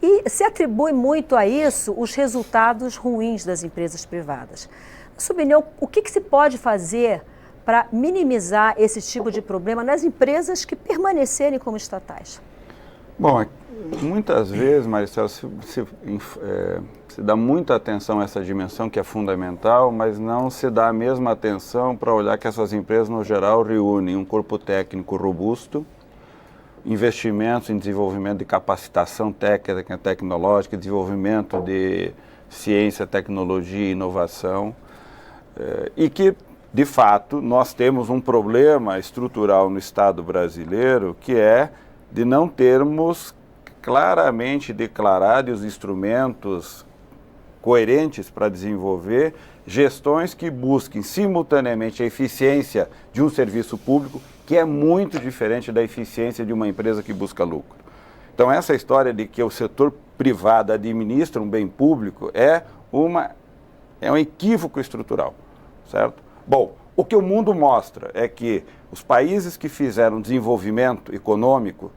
E se atribui muito a isso os resultados ruins das empresas privadas. Na sua opinião, o que se pode fazer para minimizar esse tipo de problema nas empresas que permanecerem como estatais? Bom, muitas vezes, Maricela, se dá muita atenção a essa dimensão que é fundamental, mas não se dá a mesma atenção para olhar que essas empresas, no geral, reúnem um corpo técnico robusto, investimentos em desenvolvimento de capacitação técnica, tecnológica, desenvolvimento de ciência, tecnologia e inovação, e que, de fato, nós temos um problema estrutural no Estado brasileiro, que é de não termos claramente declarados instrumentos coerentes para desenvolver gestões que busquem simultaneamente a eficiência de um serviço público, que é muito diferente da eficiência de uma empresa que busca lucro. Então, essa história de que o setor privado administra um bem público é um equívoco estrutural, certo? Bom, o que o mundo mostra é que os países que fizeram desenvolvimento econômico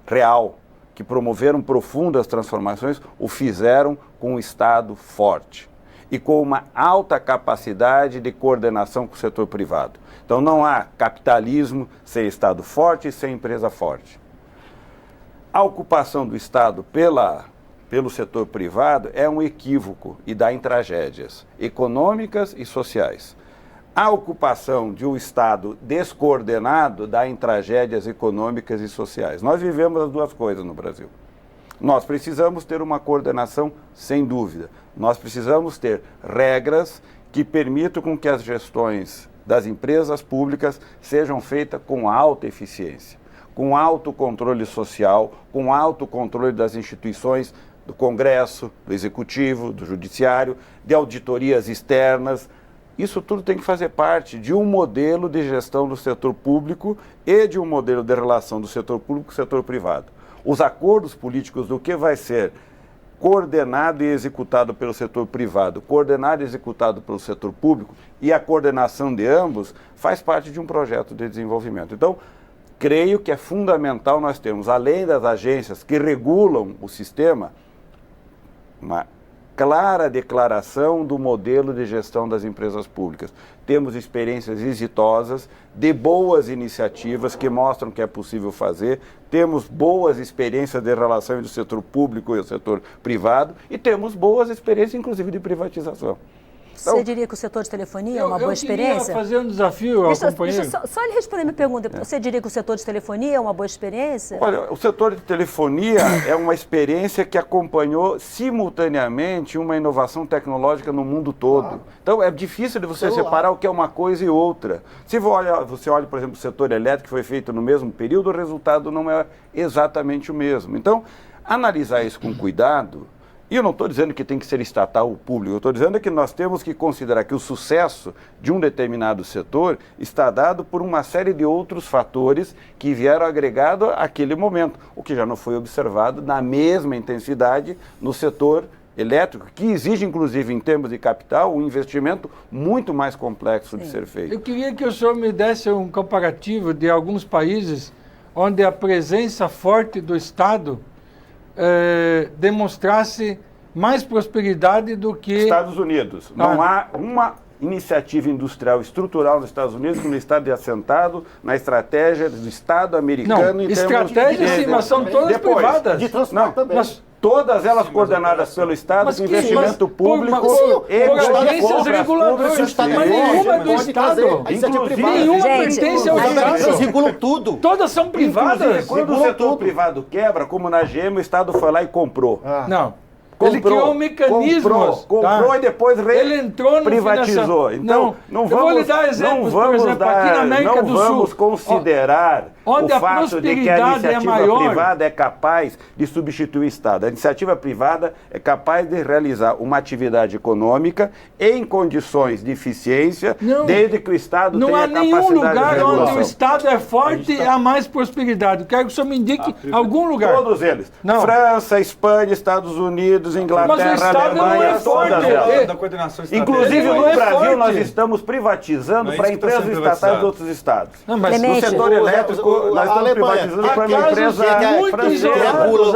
real, que promoveram profundas transformações, o fizeram com um Estado forte e com uma alta capacidade de coordenação com o setor privado. Então não há capitalismo sem Estado forte e sem empresa forte. A ocupação do Estado pelo setor privado é um equívoco e dá em tragédias econômicas e sociais. A ocupação de um Estado descoordenado dá em tragédias econômicas e sociais. Nós vivemos as duas coisas no Brasil. Nós precisamos ter uma coordenação, sem dúvida. Nós precisamos ter regras que permitam com que as gestões das empresas públicas sejam feitas com alta eficiência, com alto controle social, com alto controle das instituições do Congresso, do Executivo, do Judiciário, de auditorias externas. Isso tudo tem que fazer parte de um modelo de gestão do setor público e de um modelo de relação do setor público com o setor privado. Os acordos políticos do que vai ser coordenado e executado pelo setor privado, coordenado e executado pelo setor público, e a coordenação de ambos faz parte de um projeto de desenvolvimento. Então, creio que é fundamental nós termos, além das agências que regulam o sistema, uma clara declaração do modelo de gestão das empresas públicas. Temos experiências exitosas, de boas iniciativas que mostram que é possível fazer, temos boas experiências de relação entre o setor público e o setor privado e temos boas experiências, inclusive, de privatização. Então, você diria que o setor de telefonia é uma boa experiência? Eu queria fazer um desafio ao companheiro. Deixa só ele responder a minha pergunta. Você diria que o setor de telefonia é uma boa experiência? Olha, o setor de telefonia é uma experiência que acompanhou simultaneamente uma inovação tecnológica no mundo todo. Então é difícil de você separar o que é uma coisa e outra. Se você olha, por exemplo, o setor elétrico que foi feito no mesmo período, o resultado não é exatamente o mesmo. Então, analisar isso com cuidado E eu não estou dizendo que tem que ser estatal ou público, eu estou dizendo que nós temos que considerar que o sucesso de um determinado setor está dado por uma série de outros fatores que vieram agregado àquele momento, o que já não foi observado na mesma intensidade no setor elétrico, que exige, inclusive, em termos de capital, um investimento muito mais complexo de ser feito. Eu queria que o senhor me desse um comparativo de alguns países onde a presença forte do Estado demonstrasse mais prosperidade do que... Estados Unidos. Não há uma iniciativa industrial estrutural nos Estados Unidos que não está assentado na estratégia do Estado americano. Não, em estratégia sim, mas são todas privadas. De transporte também. Mas, todas elas coordenadas pelo Estado, com investimento público e agências reguladoras. Mas nenhuma é do Estado. Nenhuma pertence ao Estado. Eles regulam tudo. Todas são privadas. Inclusive, quando o setor privado quebra, como na GM, o Estado foi lá e comprou. Não. Ele criou mecanismos. Comprou e depois ele entrou no privatizou. Então, não vamos, eu vou lhe dar exemplos, por exemplo, aqui na América do Sul. Não vamos considerar onde o fato de que a iniciativa privada é capaz de substituir o Estado. A iniciativa privada é capaz de realizar uma atividade econômica em condições de eficiência, desde que o Estado tenha capacidade de regulação. Não há nenhum lugar onde o Estado é forte e há mais prosperidade. Quero que o senhor me indique algum lugar. Todos eles. França, Espanha, Estados Unidos, Inglaterra, Alemanha, todas elas. Inclusive no Brasil nós estamos privatizando para empresas estatais de outros estados. No setor elétrico nós estamos privatizando para uma empresa francesa.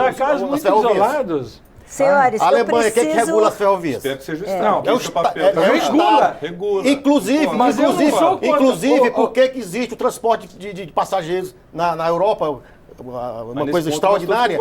Há casos muito isolados. Senhores, a Alemanha, quem que regula as ferrovias? Espero que seja o Estado. É o Estado. Regula. Inclusive, por que existe o transporte de passageiros na Europa? Uma coisa extraordinária.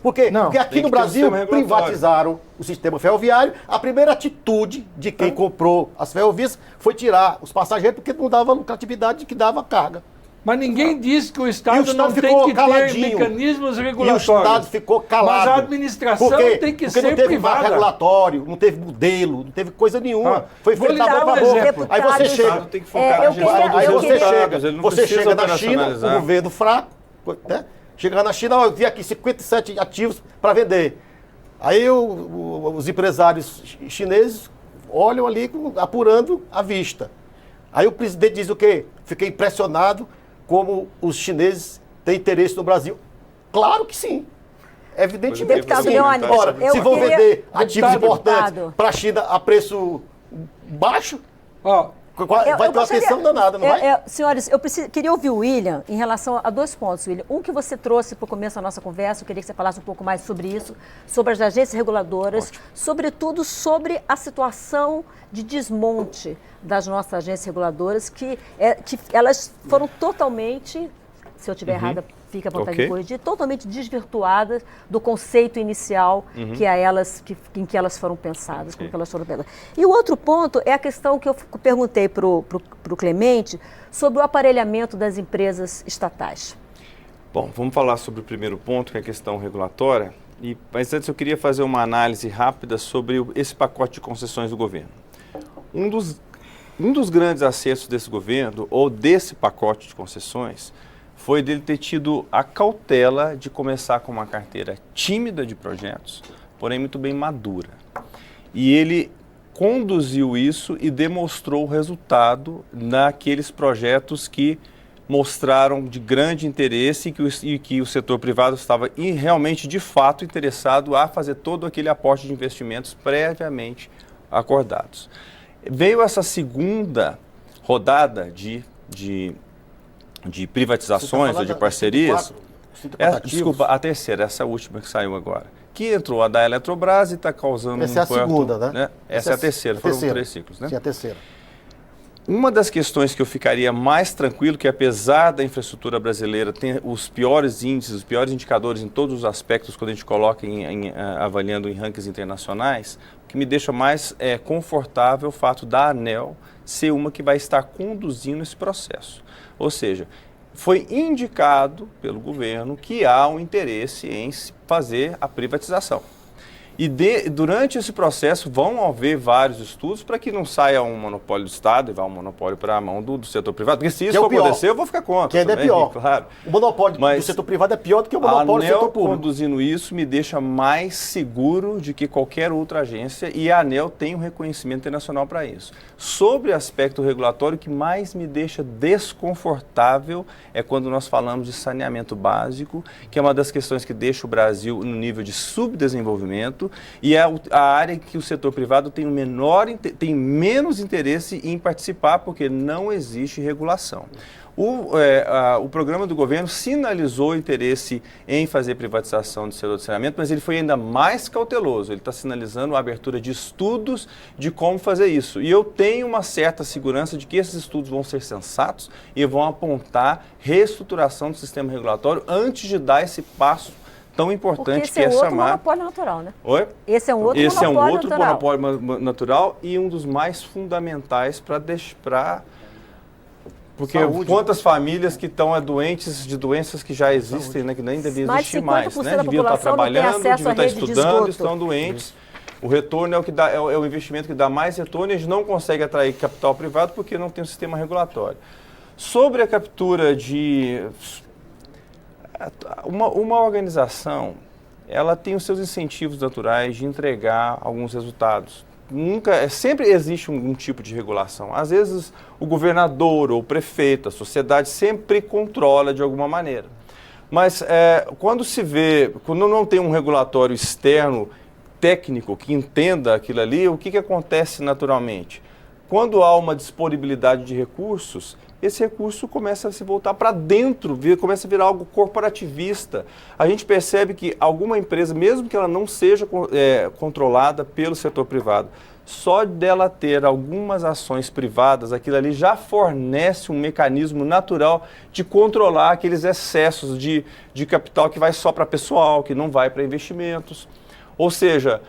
Porque aqui no Brasil privatizaram o sistema ferroviário. A primeira atitude de quem comprou as ferrovias foi tirar os passageiros porque não dava lucratividade que dava carga. Mas ninguém disse que o Estado não tem que ter mecanismos regulatórios. E o Estado ficou calado. Mas a administração tem que ser privada. Porque não teve regulatório, não teve modelo, não teve coisa nenhuma. Foi feito da boca a boca. Aí você chega. Tem que focar na gestão dos resultados. Você chega na China, o governo fraco, né? Chega na China, eu vi aqui 57 ativos para vender. Aí os empresários chineses olham ali apurando a vista. Aí o presidente diz o quê? Fiquei impressionado como os chineses têm interesse no Brasil. Claro que sim. Evidentemente que sim. Ora, se vão vender ativos importantes para a China a preço baixo, vai ter uma atenção danada, não vai? Senhores, eu queria ouvir o William em relação a 2 pontos, William. Um que você trouxe para o começo da nossa conversa, eu queria que você falasse um pouco mais sobre isso, sobre as agências reguladoras, sobretudo sobre a situação de desmonte das nossas agências reguladoras, que elas foram totalmente, se eu estiver errada, fica à vontade de corrigir, totalmente desvirtuadas do conceito inicial em que elas foram pensadas. Como que elas foram pensadas. E o outro ponto é a questão que eu perguntei para o Clemente sobre o aparelhamento das empresas estatais. Bom, vamos falar sobre o primeiro ponto, que é a questão regulatória. Mas antes eu queria fazer uma análise rápida sobre esse pacote de concessões do governo. Um dos grandes acertos desse governo, ou desse pacote de concessões, foi dele ter tido a cautela de começar com uma carteira tímida de projetos, porém muito bem madura. E ele conduziu isso e demonstrou o resultado naqueles projetos que mostraram de grande interesse e que o setor privado estava realmente, de fato, interessado a fazer todo aquele aporte de investimentos previamente acordados. Veio essa segunda rodada de privatizações ou de parcerias. Desculpa, a terceira, essa última que saiu agora. Que entrou a da Eletrobras e está causando essa é a segunda, né? Essa é a terceira, foram 3 ciclos, né? Sim, a terceira. Uma das questões que eu ficaria mais tranquilo, que apesar da infraestrutura brasileira ter os piores índices, os piores indicadores em todos os aspectos, quando a gente coloca avaliando em rankings internacionais, o que me deixa mais confortável é o fato da ANEEL ser uma que vai estar conduzindo esse processo. Ou seja, foi indicado pelo governo que há um interesse em fazer a privatização. E durante esse processo vão haver vários estudos para que não saia um monopólio do Estado e vá um monopólio para a mão do setor privado. Porque se isso acontecer, eu vou ficar contra. Que ainda também, é pior. Claro. O monopólio do setor privado é pior do que o monopólio do setor ANEEL público. conduzindo isso me deixa mais seguro de que qualquer outra agência, e a ANEEL tem um reconhecimento internacional para isso. Sobre o aspecto regulatório, o que mais me deixa desconfortável é quando nós falamos de saneamento básico, que é uma das questões que deixa o Brasil no nível de subdesenvolvimento, e é a área que o setor privado tem menos interesse em participar, porque não existe regulação. O programa do governo sinalizou interesse em fazer privatização do setor de saneamento, mas ele foi ainda mais cauteloso. Ele está sinalizando a abertura de estudos de como fazer isso. E eu tenho uma certa segurança de que esses estudos vão ser sensatos e vão apontar reestruturação do sistema regulatório antes de dar esse passo tão importante que é chamar... Esse é outro monopólio natural, né? Oi? Esse é um outro monopólio monopólio natural. Esse é um outro monopólio natural e um dos mais fundamentais para... Porque quantas famílias que estão doentes de doenças que já existem, né, que nem deviam existir mais, né? Deviam estar trabalhando, deviam estar estudando, estão doentes. O retorno é o que dá, é o investimento que dá mais retorno e a gente não consegue atrair capital privado porque não tem um sistema regulatório. Sobre a captura de... Uma organização, ela tem os seus incentivos naturais de entregar alguns resultados. Sempre existe um tipo de regulação. Às vezes o governador ou o prefeito, a sociedade sempre controla de alguma maneira. Mas quando não tem um regulatório externo, técnico, que entenda aquilo ali, o que acontece naturalmente? Quando há uma disponibilidade de recursos, esse recurso começa a se voltar para dentro, começa a virar algo corporativista. A gente percebe que alguma empresa, mesmo que ela não seja controlada pelo setor privado, só dela ter algumas ações privadas, aquilo ali já fornece um mecanismo natural de controlar aqueles excessos de capital que vai só para pessoal, que não vai para investimentos. Ou seja,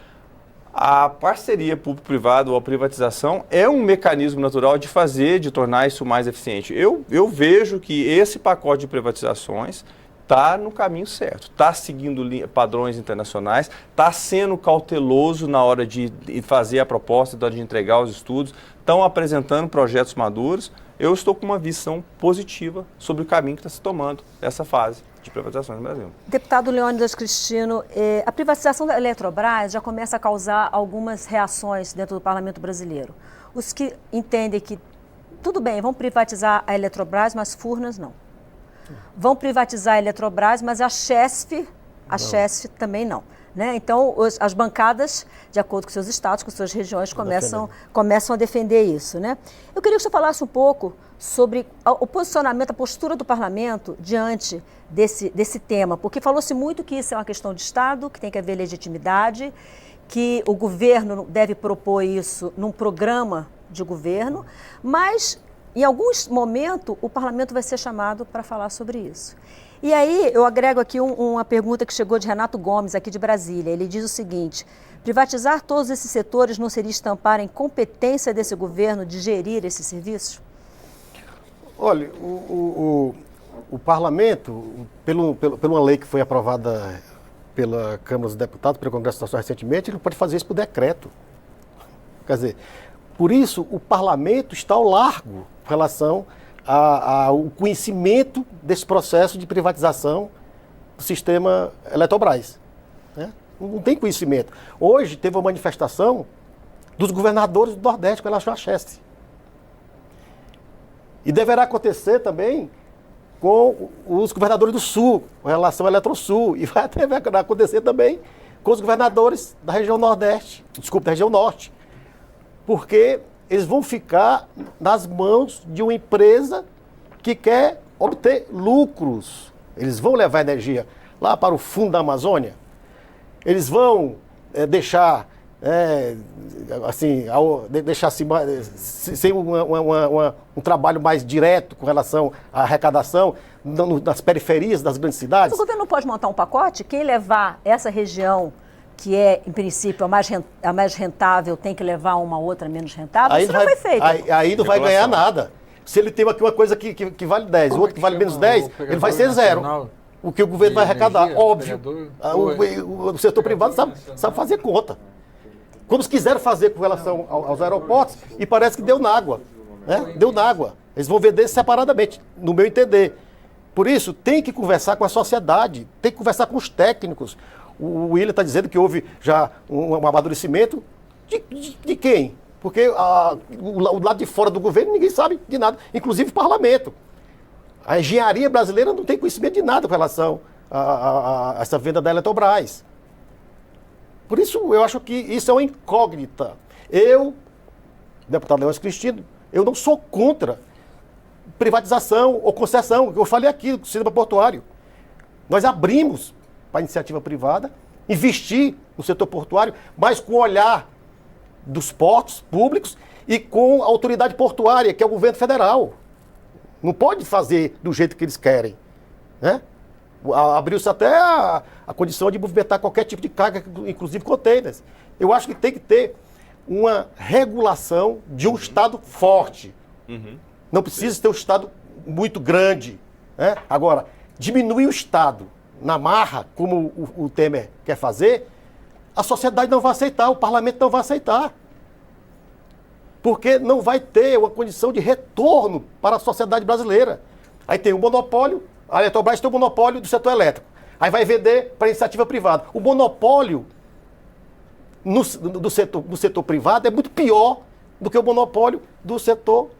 a parceria público-privada ou a privatização é um mecanismo natural de tornar isso mais eficiente. Eu vejo que esse pacote de privatizações está no caminho certo, está seguindo padrões internacionais, está sendo cauteloso na hora de fazer a proposta, na hora de entregar os estudos, estão apresentando projetos maduros. Eu estou com uma visão positiva sobre o caminho que está se tomando essa fase de privatizações no Brasil. Deputado Leônidas Cristino, a privatização da Eletrobras já começa a causar algumas reações dentro do parlamento brasileiro. Os que entendem que, tudo bem, vão privatizar a Eletrobras, mas Furnas não. Vão privatizar a Eletrobras, mas a Chesf também não. Né? Então, as bancadas, de acordo com seus estados, com suas regiões, começam a defender isso. Né? Eu queria que o senhor falasse um pouco sobre o posicionamento, a postura do parlamento diante desse tema, porque falou-se muito que isso é uma questão de Estado, que tem que haver legitimidade, que o governo deve propor isso num programa de governo, mas, em algum momento, o parlamento vai ser chamado para falar sobre isso. E aí, eu agrego aqui uma pergunta que chegou de Renato Gomes, aqui de Brasília. Ele diz o seguinte: privatizar todos esses setores não seria estampar a incompetência desse governo de gerir esses serviços? Olha, o parlamento, por uma lei que foi aprovada pela Câmara dos Deputados, pelo Congresso Nacional recentemente, ele pode fazer isso por decreto. Quer dizer, por isso o parlamento está ao largo em relação ao conhecimento desse processo de privatização do sistema Eletrobras. Né? Não tem conhecimento. Hoje teve uma manifestação dos governadores do Nordeste com relação à Chesf. E deverá acontecer também com os governadores do Sul, com relação ao Eletrosul. E vai acontecer também com os governadores da região Nordeste, da região Norte. Porque eles vão ficar nas mãos de uma empresa que quer obter lucros. Eles vão levar energia lá para o fundo da Amazônia. Eles vão deixar sem um trabalho mais direto com relação à arrecadação nas periferias das grandes cidades. Mas o governo não pode montar um pacote? Quem levar essa região, que é, em princípio, a mais rentável, tem que levar uma outra menos rentável? Isso não foi feito. Aí não vai ganhar nada. Se ele tem aqui uma coisa que vale 10, o outro que vale menos 10, ele vai ser zero. o que o governo vai arrecadar. Energia, Óbvio. operador, O setor privado sabe fazer conta. Quando quiseram fazer com relação aos aeroportos, e parece que deu na água. Né? Deu na água. Eles vão vender separadamente, no meu entender. Por isso, tem que conversar com a sociedade, tem que conversar com os técnicos. O William está dizendo que houve já um amadurecimento. De quem? Porque o lado de fora do governo ninguém sabe de nada, inclusive o parlamento. A engenharia brasileira não tem conhecimento de nada com relação a essa venda da Eletrobras. Por isso, eu acho que isso é uma incógnita. Eu, deputado Leôncio Cristino, eu não sou contra privatização ou concessão, que eu falei aqui do sistema portuário. Nós abrimos para a iniciativa privada, investir no setor portuário, mas com o olhar dos portos públicos e com a autoridade portuária, que é o governo federal. Não pode fazer do jeito que eles querem. Né? Abriu-se até a condição de movimentar qualquer tipo de carga, inclusive containers. Eu acho que tem que ter uma regulação de um Estado forte. Não precisa ter um Estado muito grande. Né? Agora, diminuir o Estado na marra, como o Temer quer fazer, a sociedade não vai aceitar, o parlamento não vai aceitar. Porque não vai ter uma condição de retorno para a sociedade brasileira. Aí tem o monopólio, a Eletrobras tem o monopólio do setor elétrico. Aí vai vender para a iniciativa privada. O monopólio no setor privado é muito pior do que o monopólio do setor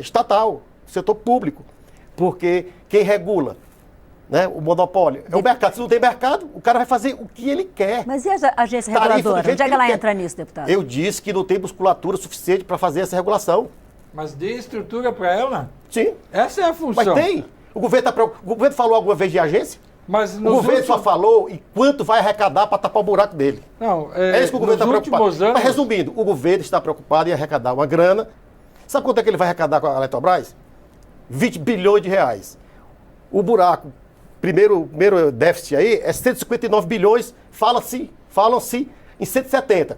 estatal, setor público. Porque quem regula, né, o monopólio é o mercado. Se não tem mercado, o cara vai fazer o que ele quer. Mas e a agência reguladora? Onde é que ela entra nisso, deputado? Eu disse que não tem musculatura suficiente para fazer essa regulação. Mas dê estrutura para ela? Sim. Essa é a função. Mas tem. O governo falou alguma vez de agência? Mas o governo só falou em quanto vai arrecadar para tapar o buraco dele. Não, é isso que o governo está preocupado. Anos... Mas resumindo, o governo está preocupado em arrecadar uma grana. Sabe quanto é que ele vai arrecadar com a Eletrobras? 20 bilhões de reais. O buraco, primeiro déficit aí, é 159 bilhões, falam-se em 170.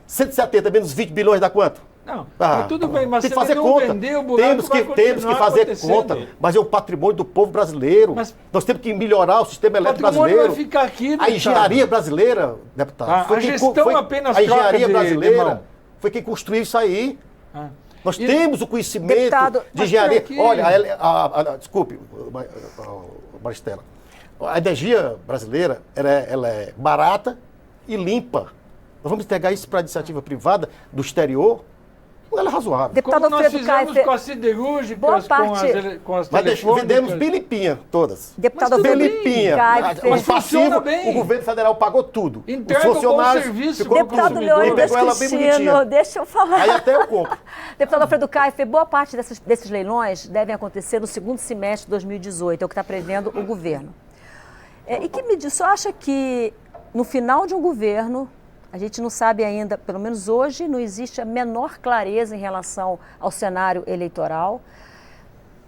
170 menos 20 bilhões dá quanto? Não, mas tudo bem, mas tem que se fazer não conta. Vender, o buraco Temos que fazer conta, mas é o patrimônio do povo brasileiro. Mas nós temos que melhorar o sistema elétrico brasileiro. Vai ficar aqui, a engenharia brasileira, deputado, a gestão apenas a engenharia brasileira de foi quem construiu isso aí. Nós temos o conhecimento de engenharia. Olha, desculpe, Maristela, a energia brasileira ela é barata e limpa. Nós vamos entregar isso para a iniciativa privada do exterior. Ela é razoável. Deputado Como nós fizemos com as siderúrgicas, com as telefônicas. Mas vendemos bem limpinha, todas. Deputado bem limpinha. Mas funciona bem. O governo federal pagou tudo. Entrega os funcionários serviço deputado Leônidas Cristino, deixa eu falar. Aí até eu compro. Deputado Alfredo Kaifer, boa parte desses leilões devem acontecer no segundo semestre de 2018, é o que está prevendo o governo. E que me diz, só acha que no final de um governo, a gente não sabe ainda, pelo menos hoje, não existe a menor clareza em relação ao cenário eleitoral.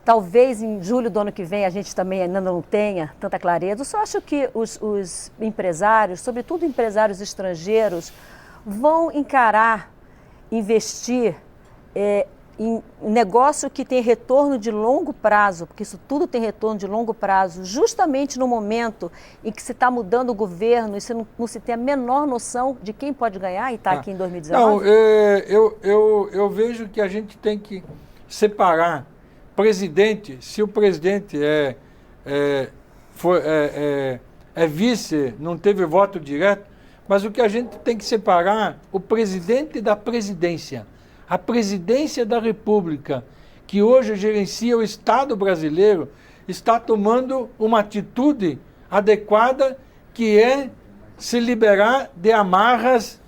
Talvez em julho do ano que vem a gente também ainda não tenha tanta clareza. Eu só acho que os empresários, sobretudo empresários estrangeiros, vão encarar, investir em um negócio que tem retorno de longo prazo, porque isso tudo tem retorno de longo prazo, justamente no momento em que se está mudando o governo e se não se tem a menor noção de quem pode ganhar e está aqui em 2019? Não, eu vejo que a gente tem que separar presidente, se o presidente é vice, não teve voto direto, mas o que a gente tem que separar o presidente da presidência. A presidência da República, que hoje gerencia o Estado brasileiro, está tomando uma atitude adequada, que é se liberar de amarras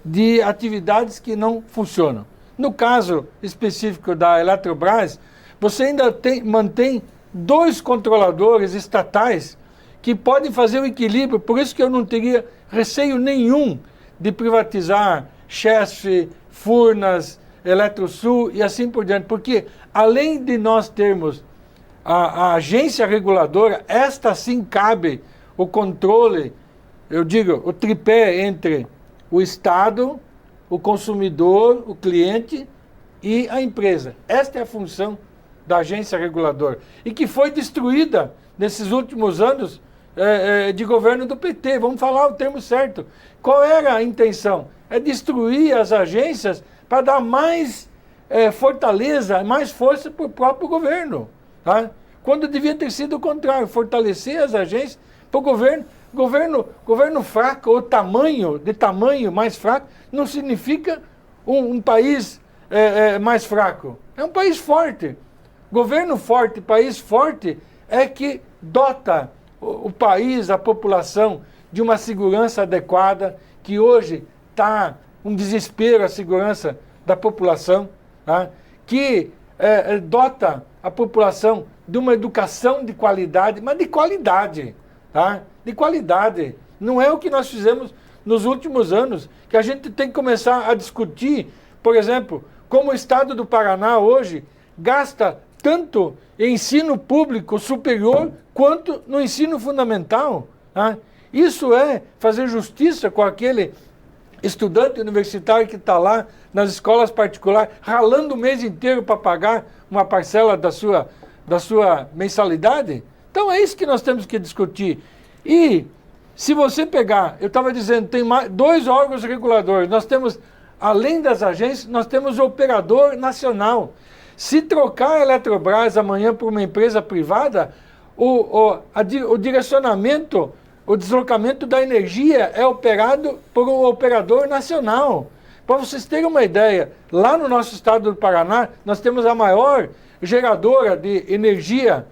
de atividades que não funcionam. No caso específico da Eletrobras, você ainda mantém 2 controladores estatais que podem fazer o equilíbrio, por isso que eu não teria receio nenhum de privatizar Chesf, Furnas, Eletrosul e assim por diante, porque além de nós termos a agência reguladora, esta sim cabe o controle, eu digo, o tripé entre o Estado, o consumidor, o cliente e a empresa. Esta é a função da agência reguladora e que foi destruída nesses últimos anos de governo do PT. Vamos falar o termo certo. Qual era a intenção? É destruir as agências para dar mais fortaleza, mais força para o próprio governo. Tá? Quando devia ter sido o contrário, fortalecer as agências para o governo. Governo fraco, ou de tamanho mais fraco, não significa um país mais fraco. É um país forte. Governo forte, país forte, é que dota o país, a população, de uma segurança adequada, que hoje está um desespero a segurança da população, tá? Que dota a população de uma educação de qualidade, mas de qualidade, tá? De qualidade. Não é o que nós fizemos nos últimos anos, que a gente tem que começar a discutir, por exemplo, como o Estado do Paraná hoje gasta tanto em ensino público superior quanto no ensino fundamental. Tá? Isso é fazer justiça com aquele estudante universitário que está lá nas escolas particulares, ralando o mês inteiro para pagar uma parcela da sua mensalidade. Então é isso que nós temos que discutir. E se você pegar, eu estava dizendo, tem dois órgãos reguladores. Nós temos, além das agências, nós temos o operador nacional. Se trocar a Eletrobras amanhã por uma empresa privada, o direcionamento, o deslocamento da energia é operado por um operador nacional. Para vocês terem uma ideia, lá no nosso estado do Paraná, nós temos a maior geradora de energia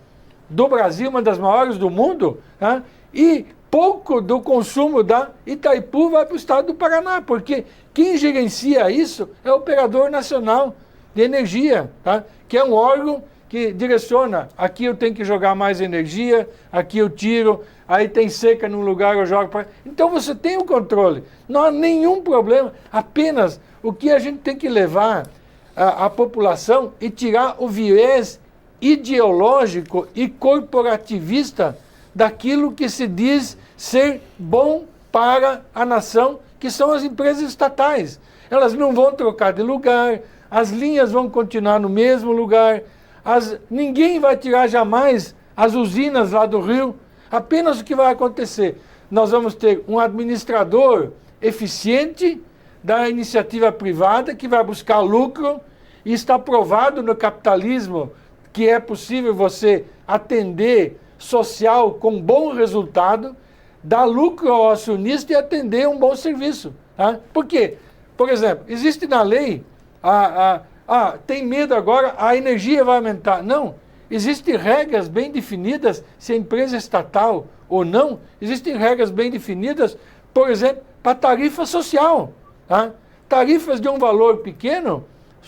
do Brasil, uma das maiores do mundo, né? E pouco do consumo da Itaipu vai para o estado do Paraná, porque quem gerencia isso é o Operador Nacional de Energia, tá? Que é um órgão que direciona, aqui eu tenho que jogar mais energia, aqui eu tiro, aí tem seca num lugar eu jogo para... Então você tem o controle, não há nenhum problema, apenas o que a gente tem que levar a população e tirar o viés ideológico e corporativista daquilo que se diz ser bom para a nação, que são as empresas estatais. Elas não vão trocar de lugar, as linhas vão continuar no mesmo lugar, ninguém vai tirar jamais as usinas lá do Rio. Apenas o que vai acontecer? Nós vamos ter um administrador eficiente da iniciativa privada que vai buscar lucro, e está provado no capitalismo que é possível você atender social com bom resultado, dar lucro ao acionista e atender um bom serviço. Tá? Por quê? Por exemplo, existe na lei, tem medo agora, a energia vai aumentar. Não, existem regras bem definidas, se a empresa é estatal ou não, existem regras bem definidas, por exemplo, para tarifa social. Tá? Tarifas de um valor pequeno,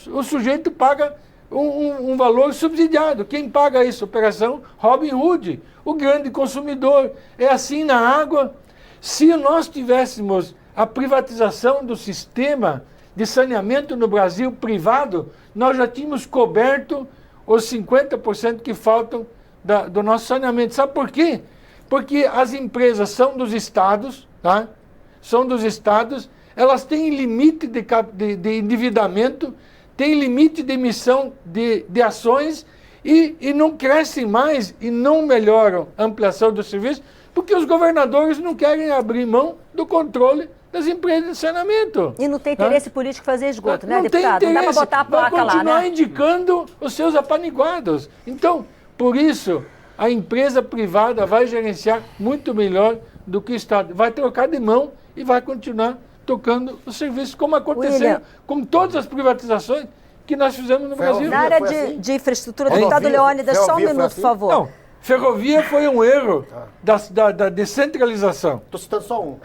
o sujeito paga um valor subsidiado. Quem paga isso? Operação Robin Hood, o grande consumidor. É assim na água. Se nós tivéssemos a privatização do sistema de saneamento no Brasil privado, nós já tínhamos coberto os 50% que faltam do nosso saneamento. Sabe por quê? Porque as empresas são dos estados, tá? São dos estados, elas têm limite de endividamento, tem limite de emissão de ações e não crescem mais e não melhoram a ampliação do serviço, porque os governadores não querem abrir mão do controle das empresas de saneamento. E não tem interesse político fazer esgoto, né, não deputado? Tem interesse, não dá para botar a placa lá, né? Vai continuar indicando os seus apaniguados. Então, por isso, a empresa privada vai gerenciar muito melhor do que o Estado. Vai trocar de mão e vai continuar tocando o serviço, como aconteceu com todas as privatizações que nós fizemos no Brasil. Na área de infraestrutura, deputado Leônidas, só um minuto, por favor. Não, ferrovia foi um erro da descentralização. Estou citando só um.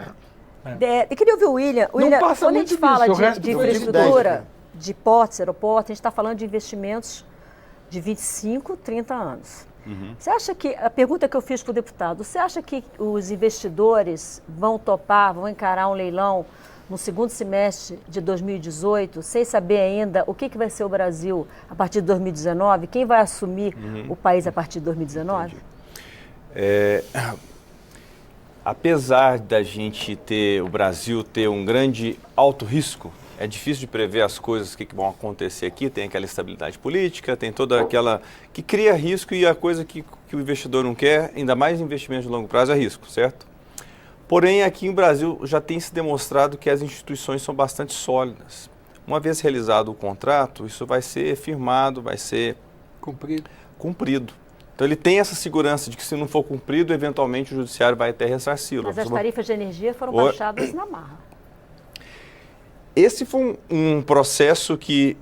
Eu queria ouvir o William. William, quando a gente fala de infraestrutura, de portos, aeroportos, a gente está falando de investimentos de 25, 30 anos. Você acha que, a pergunta que eu fiz para o deputado, você acha que os investidores vão topar, vão encarar um leilão no segundo semestre de 2018, sem saber ainda o que vai ser o Brasil a partir de 2019? Quem vai assumir o país a partir de 2019? Apesar da gente o Brasil ter um grande alto risco é difícil de prever as coisas que vão acontecer aqui, tem aquela estabilidade política, tem toda aquela que cria risco e a coisa que o investidor não quer, ainda mais investimento de longo prazo, é risco, certo? Porém, aqui no Brasil já tem se demonstrado que as instituições são bastante sólidas. Uma vez realizado o contrato, isso vai ser firmado, vai ser cumprido. Então ele tem essa segurança de que se não for cumprido, eventualmente o judiciário vai até ressarci-lo. Mas as tarifas de energia foram baixadas na marra. Esse foi um processo que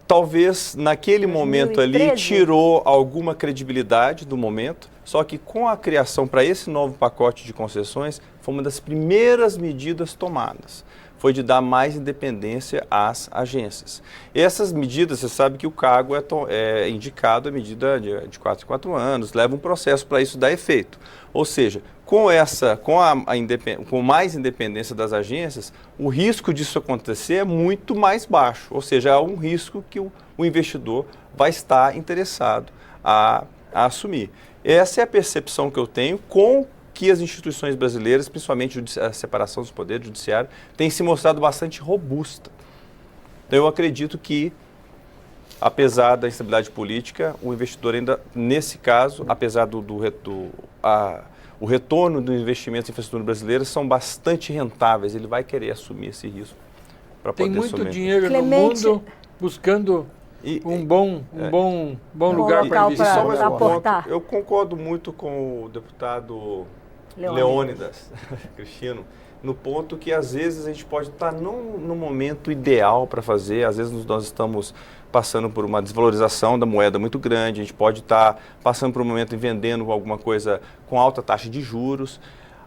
talvez naquele 2013. momento ali tirou alguma credibilidade do momento, só que com a criação para esse novo pacote de concessões, foi uma das primeiras medidas tomadas. Foi de dar mais independência às agências. Essas medidas, você sabe que o cargo é indicado a medida de 4 em 4 anos, leva um processo para isso dar efeito. Ou seja, com mais independência das agências, o risco disso acontecer é muito mais baixo. Ou seja, há um risco que o investidor vai estar interessado a assumir. Essa é a percepção que eu tenho com que as instituições brasileiras, principalmente a separação dos poderes, o judiciário, tem se mostrado bastante robusta. Então, eu acredito que, apesar da instabilidade política, o investidor ainda, nesse caso, apesar o retorno dos investimentos em infraestrutura brasileira são bastante rentáveis, ele vai querer assumir esse risco para poder assumir. Tem muito dinheiro Clemente, no mundo buscando um bom lugar para aportar. Eu concordo muito com o deputado Leônidas Cristino, no ponto que às vezes a gente pode estar no momento ideal para fazer, às vezes nós estamos passando por uma desvalorização da moeda muito grande, a gente pode estar passando por um momento e vendendo alguma coisa com alta taxa de juros,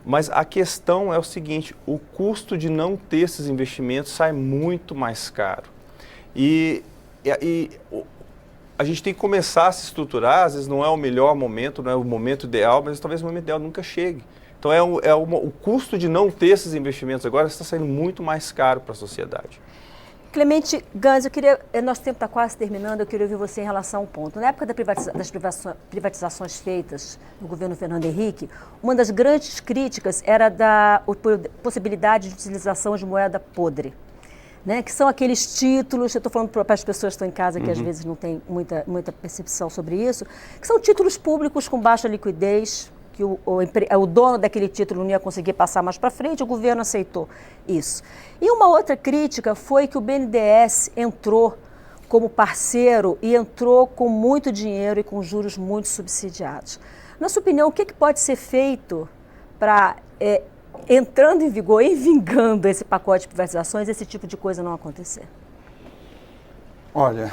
mas a questão é o seguinte, o custo de não ter esses investimentos sai muito mais caro. E a gente tem que começar a se estruturar, às vezes não é o melhor momento, não é o momento ideal, mas talvez o momento ideal nunca chegue. Então o custo de não ter esses investimentos agora está saindo muito mais caro para a sociedade. Clemente Gans, nosso tempo está quase terminando, eu queria ouvir você em relação a um ponto. Na época das privatizações feitas no governo Fernando Henrique, uma das grandes críticas era da possibilidade de utilização de moeda podre. Né, que são aqueles títulos, eu estou falando para as pessoas que estão em casa que às vezes não têm muita percepção sobre isso, que são títulos públicos com baixa liquidez, que o dono daquele título não ia conseguir passar mais para frente, o governo aceitou isso. E uma outra crítica foi que o BNDES entrou como parceiro e entrou com muito dinheiro e com juros muito subsidiados. Na sua opinião, o que pode ser feito para, entrando em vigor e vingando esse pacote de privatizações, esse tipo de coisa não acontecer? Olha,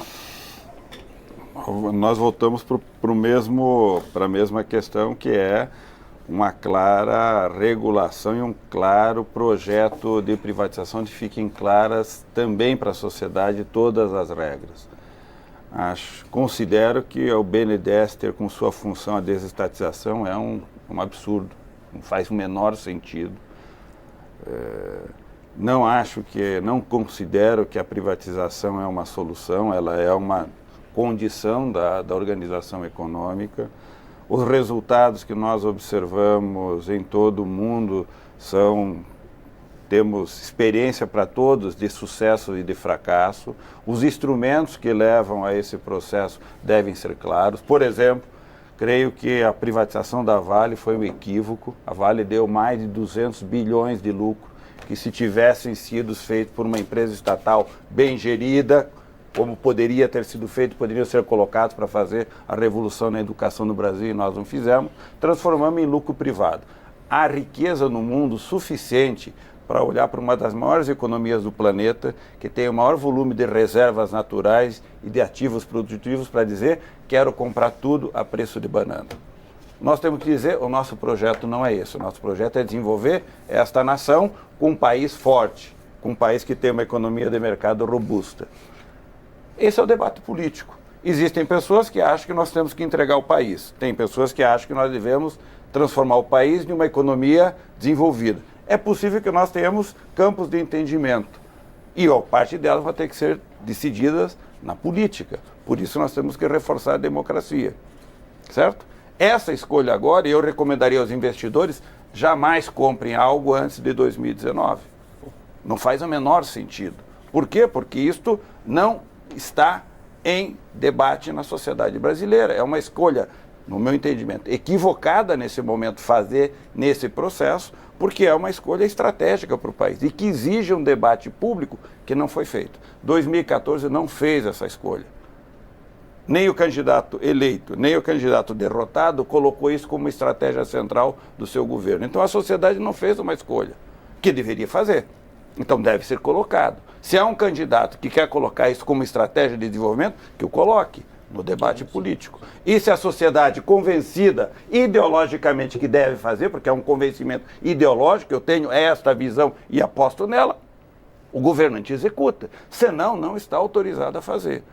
nós voltamos para a mesma questão, que é uma clara regulação e um claro projeto de privatização onde fiquem claras também para a sociedade todas as regras. Considero que o BNDES ter como sua função a desestatização é um absurdo, não faz o menor sentido. Não considero que a privatização é uma solução, ela é uma condição da organização econômica. Os resultados que nós observamos em todo o mundo temos experiência para todos de sucesso e de fracasso. Os instrumentos que levam a esse processo devem ser claros. Por exemplo, creio que a privatização da Vale foi um equívoco. A Vale deu mais de 200 bilhões de lucro, que se tivessem sido feitos por uma empresa estatal bem gerida, como poderia ter sido feito, poderiam ser colocados para fazer a revolução na educação no Brasil, e nós não fizemos, transformamos em lucro privado. Há riqueza no mundo suficiente para olhar para uma das maiores economias do planeta, que tem o maior volume de reservas naturais e de ativos produtivos, para dizer: quero comprar tudo a preço de banana. Nós temos que dizer: o nosso projeto não é esse, o nosso projeto é desenvolver esta nação com um país forte, com um país que tem uma economia de mercado robusta. Esse é o debate político. Existem pessoas que acham que nós temos que entregar o país. Tem pessoas que acham que nós devemos transformar o país em uma economia desenvolvida. É possível que nós tenhamos campos de entendimento. E parte delas vai ter que ser decididas na política. Por isso nós temos que reforçar a democracia. Certo? Essa escolha agora, eu recomendaria aos investidores, jamais comprem algo antes de 2019. Não faz o menor sentido. Por quê? Porque isto não está em debate na sociedade brasileira. É uma escolha, no meu entendimento, equivocada nesse momento fazer nesse processo, porque é uma escolha estratégica para o país e que exige um debate público que não foi feito. 2014 não fez essa escolha. Nem o candidato eleito, nem o candidato derrotado colocou isso como estratégia central do seu governo. Então a sociedade não fez uma escolha que deveria fazer. Então deve ser colocado. Se há um candidato que quer colocar isso como estratégia de desenvolvimento, que o coloque no debate político. E se a sociedade convencida ideologicamente que deve fazer, porque é um convencimento ideológico, eu tenho esta visão e aposto nela, o governante executa. Senão, não está autorizado a fazer.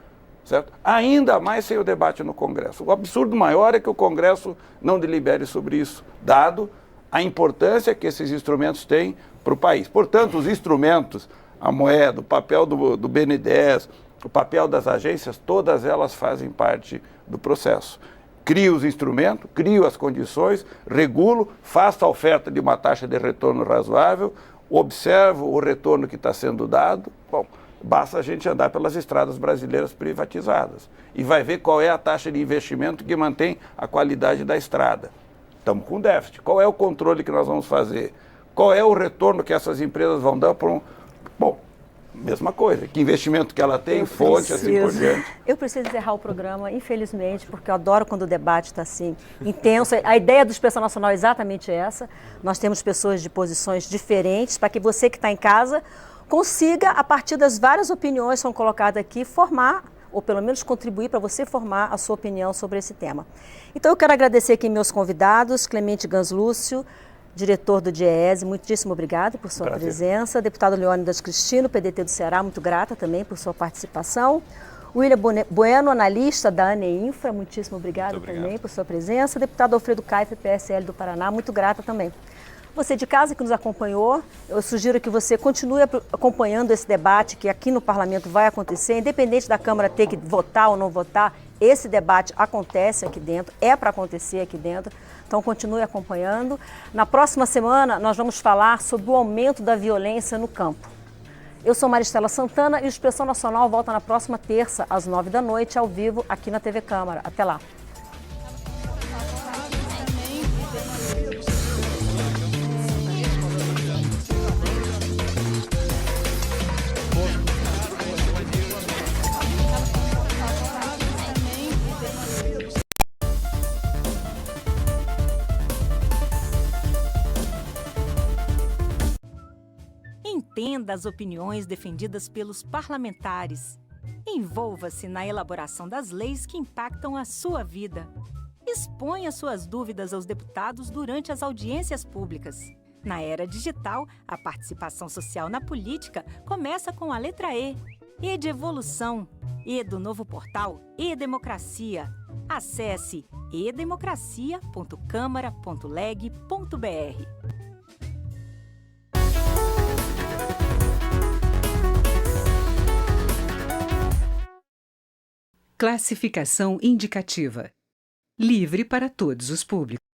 Certo? Ainda mais sem o debate no Congresso. O absurdo maior é que o Congresso não delibere sobre isso, dado a importância que esses instrumentos têm para o país. Portanto, os instrumentos, a moeda, o papel do BNDES, o papel das agências, todas elas fazem parte do processo. Crio os instrumentos, crio as condições, regulo, faço a oferta de uma taxa de retorno razoável, observo o retorno que está sendo dado. Bom, basta a gente andar pelas estradas brasileiras privatizadas e vai ver qual é a taxa de investimento que mantém a qualidade da estrada. Estamos com déficit. Qual é o controle que nós vamos fazer? Qual é o retorno que essas empresas vão dar para um... Bom, mesma coisa. Que investimento que ela tem, fonte, assim por diante. Eu preciso encerrar o programa, infelizmente, porque eu adoro quando o debate está assim, intenso. A ideia do Expressão Nacional é exatamente essa. Nós temos pessoas de posições diferentes para que você que está em casa consiga, a partir das várias opiniões que são colocadas aqui, formar, ou pelo menos contribuir para você formar a sua opinião sobre esse tema. Então eu quero agradecer aqui meus convidados, Clemente Ganslúcio, diretor do DIEESE, muitíssimo obrigado por sua presença. Deputado Leônidas Cristino, PDT do Ceará, muito grata também por sua participação. William Bueno, analista da ANEINFRA, muitíssimo obrigado também por sua presença. Deputado Alfredo Kaifer, PSL do Paraná, muito grata também. Você de casa que nos acompanhou, eu sugiro que você continue acompanhando esse debate que aqui no Parlamento vai acontecer, independente da Câmara ter que votar ou não votar, esse debate acontece aqui dentro, é para acontecer aqui dentro, então continue acompanhando. Na próxima semana nós vamos falar sobre o aumento da violência no campo. Eu sou Maristela Santana e o Expressão Nacional volta na próxima terça, às 9 da noite, ao vivo, aqui na TV Câmara. Até lá. Entenda as opiniões defendidas pelos parlamentares. Envolva-se na elaboração das leis que impactam a sua vida. Exponha suas dúvidas aos deputados durante as audiências públicas. Na era digital, a participação social na política começa com a letra E. E de evolução. E do novo portal E-Democracia. Acesse edemocracia.câmara.leg.br. Classificação indicativa. Livre para todos os públicos.